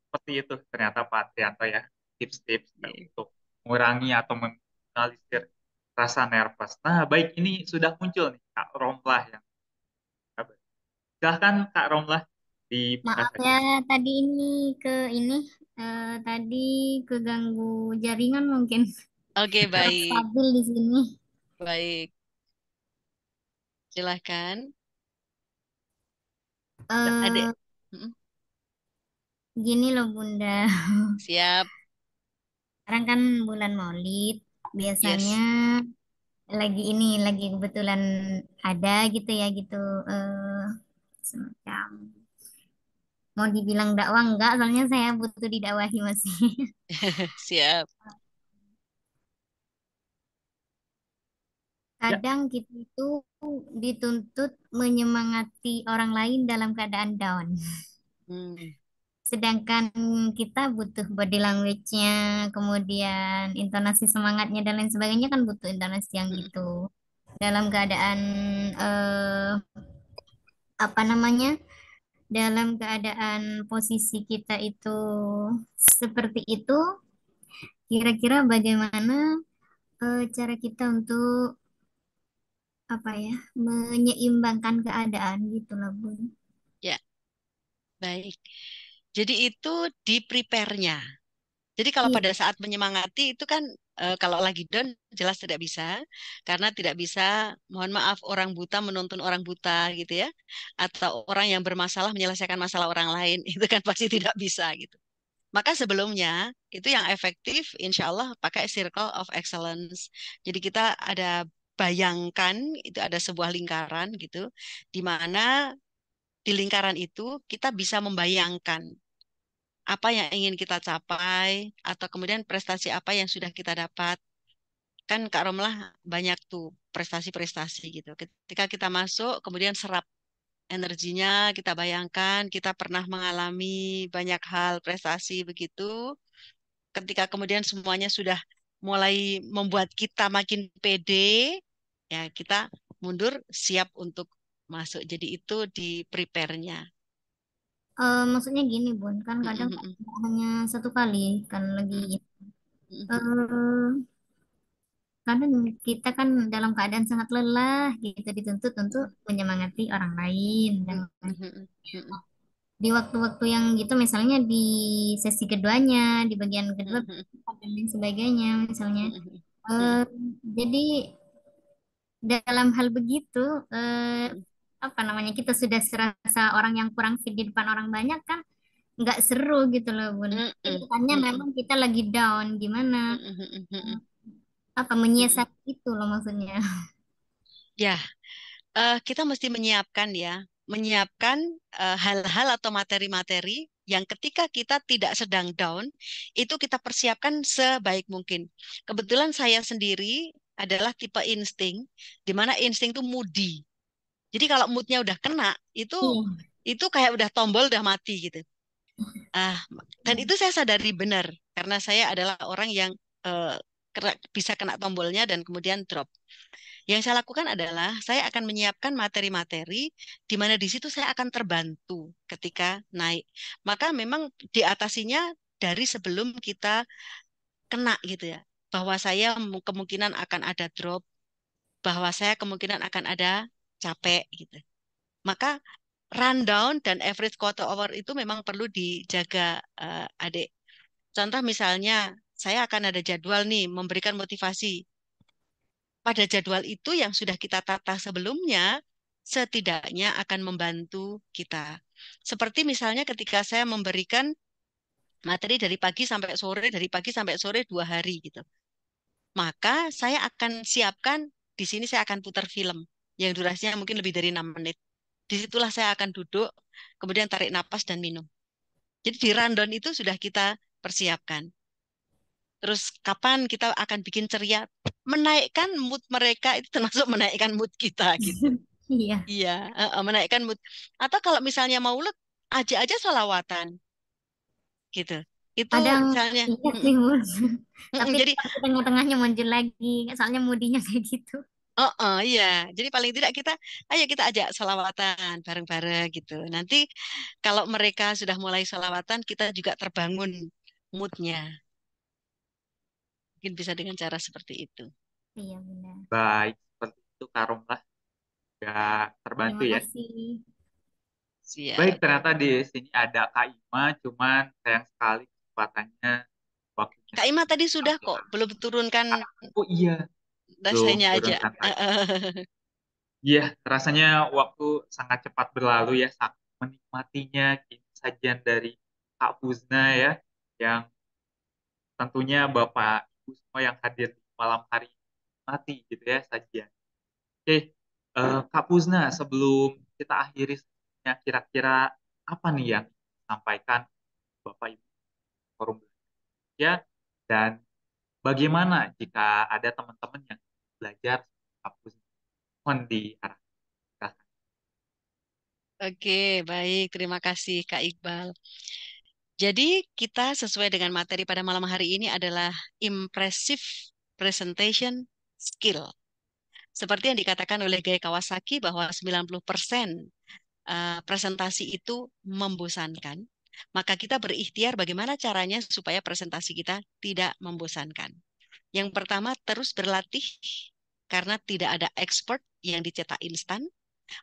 Seperti itu ternyata Pak Trianto ya. Tips-tips untuk mengurangi atau meminimalisir rasa nervous. Nah, baik, ini sudah muncul nih Kak Romlah yang silahkan Kak Romlah di Maaf ya tadi tadi keganggu jaringan mungkin. Oke, baik. Stabil di sini. Baik. Silahkan. Eh, Mm-mm. gini loh Bunda. Siap. Sekarang kan bulan Maulid. Biasanya lagi kebetulan ada gitu ya gitu semacam mau dibilang dakwah enggak, soalnya saya butuh didakwahi masih. Siap. Kadang kita itu dituntut menyemangati orang lain dalam keadaan down. Hmm. Sedangkan kita butuh body language-nya, kemudian intonasi semangatnya dan lain sebagainya kan butuh intonasi yang gitu. Dalam keadaan apa namanya? Dalam keadaan posisi kita itu seperti itu, kira-kira bagaimana cara kita untuk apa ya, menyeimbangkan keadaan gitu loh, Bun. Ya, baik. Jadi itu di prepare-nya. Jadi kalau pada saat menyemangati itu kan kalau lagi down jelas tidak bisa karena tidak bisa, mohon maaf, orang buta menuntun orang buta gitu ya, atau orang yang bermasalah menyelesaikan masalah orang lain itu kan pasti tidak bisa gitu. Maka sebelumnya itu yang efektif insya Allah pakai circle of excellence. Jadi kita ada bayangkan itu ada sebuah lingkaran gitu, di mana di lingkaran itu kita bisa membayangkan apa yang ingin kita capai atau kemudian prestasi apa yang sudah kita dapat. Kan Kak Romlah banyak tuh prestasi-prestasi gitu. Ketika kita masuk kemudian serap energinya, kita bayangkan kita pernah mengalami banyak hal prestasi begitu. Ketika kemudian semuanya sudah mulai membuat kita makin pede, ya kita mundur siap untuk masuk. Jadi itu di prepare-nya. Maksudnya gini Bun, kan kadang hanya satu kali kan lagi eh, kadang kita kan dalam keadaan sangat lelah gitu dituntut untuk menyemangati orang lain dan di waktu-waktu yang gitu misalnya di sesi keduanya di bagian kedua dan lain sebagainya misalnya. Jadi dalam hal begitu apa namanya, kita sudah serasa orang yang kurang fit di depan orang banyak kan nggak seru gitu loh Bun. Kesannya memang kita lagi down gimana apa menyiasati itu loh maksudnya. Ya, kita mesti menyiapkan ya, menyiapkan hal-hal atau materi-materi yang ketika kita tidak sedang down, itu kita persiapkan sebaik mungkin. Kebetulan saya sendiri adalah tipe insting, di mana insting itu moody. Jadi kalau moodnya udah kena, itu kayak udah tombol udah mati gitu. Dan itu saya sadari benar, karena saya adalah orang yang bisa kena tombolnya dan kemudian drop. Yang saya lakukan adalah saya akan menyiapkan materi-materi di mana di situ saya akan terbantu ketika naik. Maka memang diatasinya dari sebelum kita kena gitu ya. Bahwa saya kemungkinan akan ada drop, bahwa saya kemungkinan akan ada capek gitu. Maka rundown dan average quarter hour itu memang perlu dijaga, adik. Contoh misalnya saya akan ada jadwal nih memberikan motivasi. Pada jadwal itu yang sudah kita tata sebelumnya, setidaknya akan membantu kita. Seperti misalnya ketika saya memberikan materi dari pagi sampai sore 2 hari gitu. Maka saya akan siapkan, di sini saya akan putar film yang durasinya mungkin lebih dari 6 menit. Disitulah saya akan duduk, kemudian tarik napas dan minum. Jadi di rundown itu sudah kita persiapkan. Terus kapan kita akan bikin ceria, menaikkan mood mereka itu termasuk menaikkan mood kita gitu. Iya. Iya, menaikkan mood. Atau kalau misalnya maulid, ajak aja sholawatan, gitu. Itu Kadang misalnya. iya sih Bun. Tapi Jadi tengah-tengahnya muncul lagi, soalnya mudinya kayak gitu. iya. Jadi paling tidak ayo kita ajak sholawatan bareng-bareng gitu. Nanti kalau mereka sudah mulai sholawatan, kita juga terbangun moodnya. Mungkin bisa dengan cara seperti itu. Iya benar. Baik, seperti itu Kak Romlah. Ya terbantu Terima ya. kasih. Siap. Baik, ternyata di sini ada Kak Ima, cuman sayang sekali kesempatannya waktunya. Kak Ima tadi sudah kok, belum turunkan. Oh iya. Rasanya Belum aja. turunkan lagi. Iya, rasanya waktu sangat cepat berlalu ya, saat menikmatinya sajian dari Kak Puzna ya, yang tentunya Bapak Ibu semua yang hadir di malam hari ini mati gitu ya sajian. Oke, Kak Puzna, sebelum kita akhiri sesinya, kira-kira apa nih yang disampaikan Bapak Ibu forum ya, dan bagaimana jika ada teman-teman yang belajar Kak Puzna? Mohon diarahkan. Oke, baik. Terima kasih, Kak Iqbal. Jadi, kita sesuai dengan materi pada malam hari ini adalah impressive presentation skill. Seperti yang dikatakan oleh Gai Kawasaki bahwa 90% presentasi itu membosankan. Maka kita berikhtiar bagaimana caranya supaya presentasi kita tidak membosankan. Yang pertama, terus berlatih karena tidak ada expert yang dicetak instan.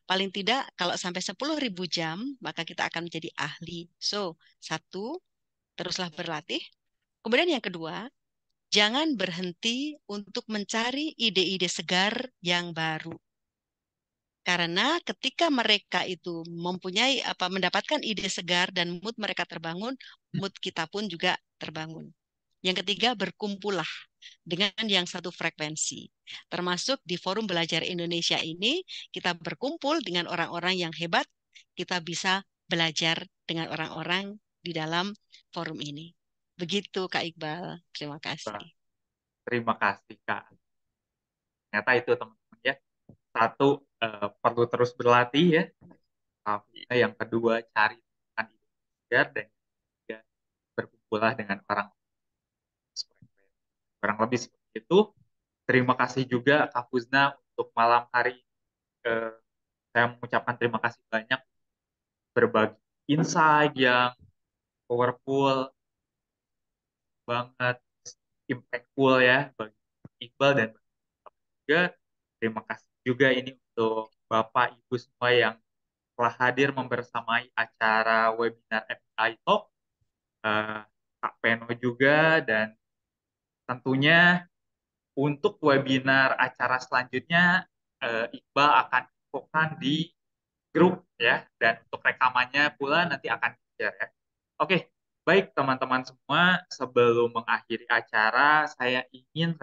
Paling tidak kalau sampai 10.000 jam, maka kita akan menjadi ahli. So, satu, teruslah berlatih. Kemudian yang kedua, jangan berhenti untuk mencari ide-ide segar yang baru. Karena ketika mereka itu mendapatkan ide segar dan mood mereka terbangun, mood kita pun juga terbangun. Yang ketiga, berkumpullah dengan yang satu frekuensi. Termasuk di Forum Belajar Indonesia ini, kita berkumpul dengan orang-orang yang hebat, kita bisa belajar dengan orang-orang di dalam forum ini. Begitu Kak Iqbal. Terima kasih. Terima kasih Kak. Ternyata itu teman-teman ya. Satu, perlu terus berlatih ya. Yang kedua, cari teman ide segar, dan yang ketiga, berkumpullah dengan orang kurang lebih seperti itu. Terima kasih juga Kak Puzna untuk malam hari ini. Saya mengucapkan terima kasih banyak berbagi insight yang powerful banget, impactful ya bagi Iqbal dan juga. Terima kasih juga ini untuk Bapak Ibu semua yang telah hadir membersamai acara webinar FBI Talk, Kak Peno juga, dan tentunya untuk webinar acara selanjutnya Iqbal akan infokan di grup ya, dan untuk rekamannya pula nanti akan di-share ya. Oke, baik teman-teman semua, sebelum mengakhiri acara saya ingin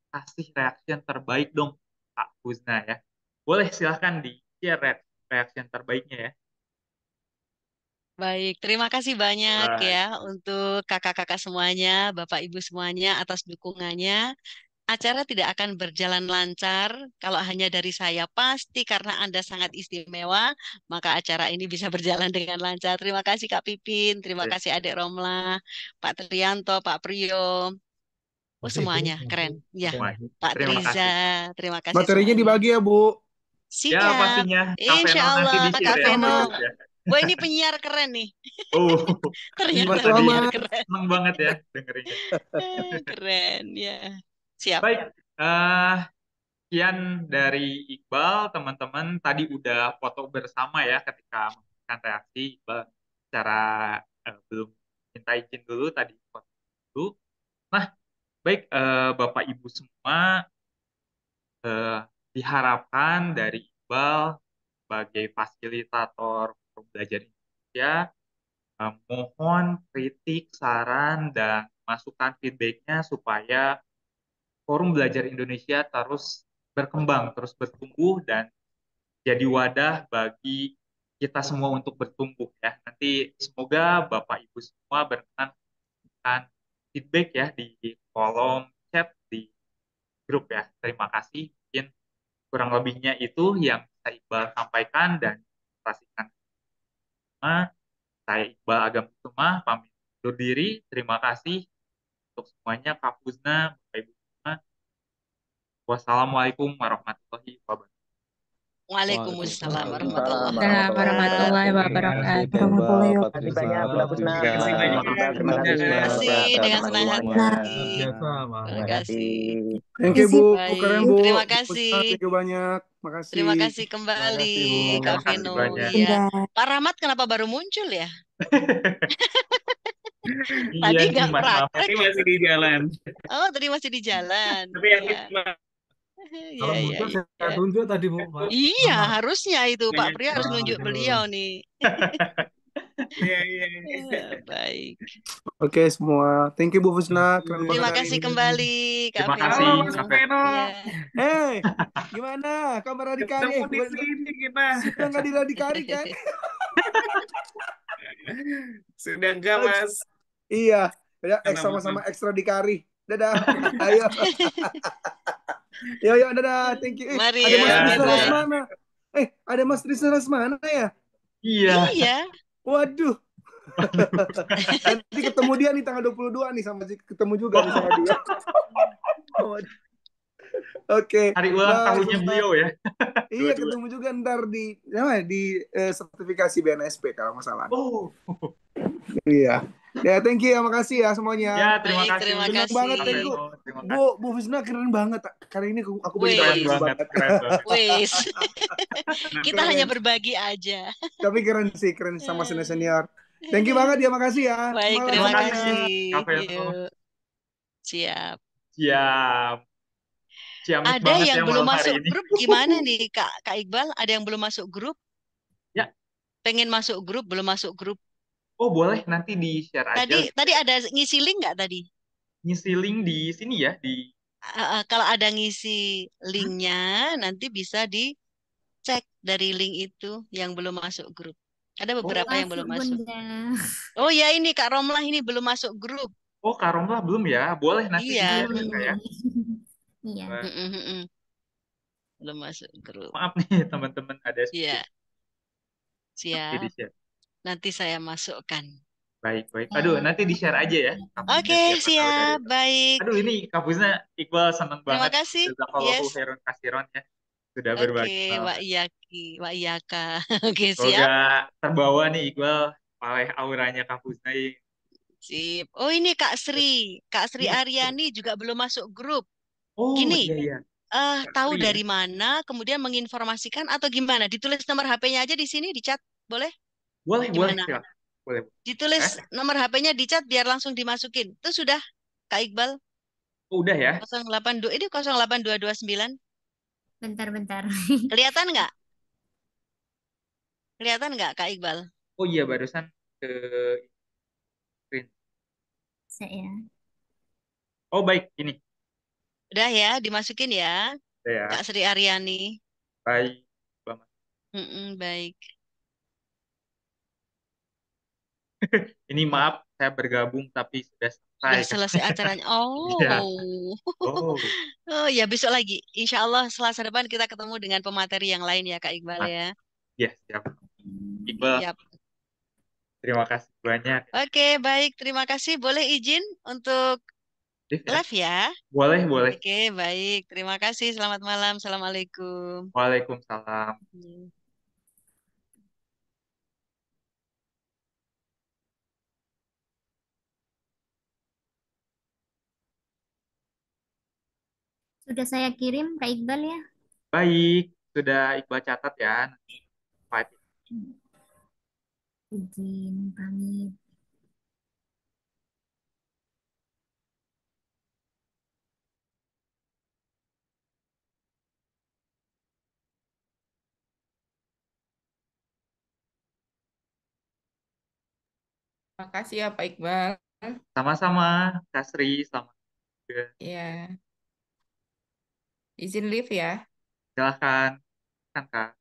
kasih reaction terbaik dong Kak Puzna ya. Boleh silahkan di-share reaction terbaiknya ya. Baik, terima kasih banyak ya untuk kakak-kakak semuanya, Bapak Ibu semuanya atas dukungannya. Acara tidak akan berjalan lancar kalau hanya dari saya. Pasti karena Anda sangat istimewa, maka acara ini bisa berjalan dengan lancar. Terima kasih Kak Pipin, terima kasih Adik Romla, Pak Trianto, Pak Priyo. Semuanya keren. Ya, Pak Triza, terima kasih Materinya semuanya. dibagi ya, Bu. Siap. Ya, pastinya. Insya Allah, Kak Veno. Ya. Wah, ini penyiar keren nih. Ternyata penyiar keren. Seneng banget ya dengerinnya. Keren, ya. Siap. Baik, sekian dari Iqbal, teman-teman. Tadi udah foto bersama ya ketika memberikan reaksi Iqbal secara belum minta izin dulu, tadi foto dulu. Nah, baik Bapak Ibu semua, diharapkan dari Iqbal sebagai fasilitator Forum Belajar Indonesia, mohon kritik, saran, dan masukan feedback-nya supaya Forum Belajar Indonesia terus berkembang, terus bertumbuh, dan jadi wadah bagi kita semua untuk bertumbuh ya. Nanti semoga Bapak Ibu semua berkenan memberikan feedback ya di kolom chat di grup ya. Terima kasih. Mungkin kurang lebihnya itu yang saya Iqbal sampaikan dan pastikan. Saya Iqbal Agam Kusuma pamit undur diri. Terima kasih untuk semuanya, Kak Puzna, Bapak Ibu semua. Wassalamualaikum warahmatullahi wabarakatuh. Waalaikumsalam warahmatullahi wabarakatuh. Terima kasih banyak Kak Puzna. Terima kasih dengan senang hati. Terima kasih. Thank you, Bu. Keren, Bu. Terima kasih. Thank you banyak. Makasih. Terima kasih kembali, Kak Vino. Iya. Pak Rahmat kenapa baru muncul ya? Tadi nggak praktek. Tadi masih di jalan. Oh, tadi masih di jalan. Tapi yang Kalau Ya, ya, muncul saya ya. tunjuk tadi Bu, Pak. Iya, Sama. harusnya itu Pak Prio harus nunjuk Aduh. beliau nih. Iya, iya. Baik. Oke semua. Thank you Bu Fusna. Keren banget Terima hari kasih ini. kembali Kak Terima Vino. kasih, Halo Mas Kak Vino. Veno. Ya. Hei, gimana kabar Radikari? Ketemu di sini kita. Sudah nggak di Radikari kan? Sudah enggak Mas? Iya, ya Karena sama-sama makan. ekstra dikari. Dadah. Ayo. Yo, dadah. Thank you. Mari Ada ya, Mas Trisna bye-bye. Lesmana. Ada Mas Trisna Lesmana ya? Iya. Iya. Waduh. Nanti ketemu dia nih tanggal 22 nih ketemu juga nih sama dia. Waduh. Oke. Hari ulang Bye, tahunnya Fusna. beliau ya. Iya, 22. ketemu juga ntar di sertifikasi BNSP kalau nggak salah. Oh. Iya. Ya, thank you ya, makasih ya semuanya. Ya, terima Baik, kasih. terima Senang kasih. banget, Kak thank you. Veno, terima kasih. Bu Fusna keren banget. Kali ini aku banyak Wes. Keren ilmu banget, banget. keren banget. Wes. Kita hanya Keren. berbagi aja. Tapi keren sama senior. Thank you banget ya, makasih ya. Baik, Malam terima semuanya. kasih. Kak Veno. Yuk. Siap. Siap. Ciamik Ada banget yang ya belum malam hari masuk ini. grup gimana nih Kak Iqbal? Ada yang belum masuk grup? Ya. Pengen masuk grup, belum masuk grup. Oh, boleh nanti di-share aja. Tadi ada ngisi link nggak tadi? Ngisi link di sini ya, di Kalau ada ngisi linknya, nanti bisa dicek dari link itu yang belum masuk grup. Ada beberapa yang belum masuk. Bunda. Oh ya, ini Kak Romlah ini belum masuk grup. Oh, Kak Romlah belum ya? Boleh nanti Iya. di-share juga ya. Iya. Belum masuk grup. Maaf nih teman-teman ada Iya. nanti Siap. di-share. Nanti saya masukkan. Baik. Aduh, nanti di-share aja ya. Oke, siap. Baik. Aduh, ini Kak Fusna, Iqbal senang Terima banget. kasih. Jazakallahu Yes. khairan kasiron ya. Sudah Oke, berbagi. Wak Iyaki, Wak Iyaka. Oke, siap. Semoga terbawa nih Iqbal oleh auranya Kak Fusna. Sip. Oh, ini Kak Sri. Kak Sri Aryani juga belum masuk grup. Oh, Gini, iya. tahu Sri, dari mana, kemudian menginformasikan atau gimana? Ditulis nomor HP-nya aja di sini, di chat. Boleh? Boleh, Gimana? silakan. Boleh. Ditulis nomor HP-nya di chat biar langsung dimasukin. Itu sudah, Kak Iqbal. Oh, udah ya? 082, ini 08229. Bentar. Kelihatan nggak? Kelihatan nggak, Kak Iqbal? Oh iya, barusan ke screen. Saya. Oh, baik. Ini. Udah ya, dimasukin ya. Udah ya. Kak Sri Aryani. Baik. Baik. Ini maaf, saya bergabung tapi sudah Sudah selesai. selesai acaranya. Oh. Iya. Oh. Oh ya, besok lagi. Insya Allah Selasa depan kita ketemu dengan pemateri yang lain ya Kak Iqbal ya. Iya, siap. Iqbal, Yap. terima kasih banyak. Oke, baik. Terima kasih. Boleh izin untuk live ya? Boleh. Oke, baik. Terima kasih. Selamat malam. Assalamualaikum. Waalaikumsalam. Sudah saya kirim Kak Iqbal ya. Baik, sudah Iqbal catat ya. Baik. Izin pamit. Makasih ya Pak Iqbal. Sama-sama, Kak Sri. Selamat juga. Iya. Izin live ya. Silahkan, Kak.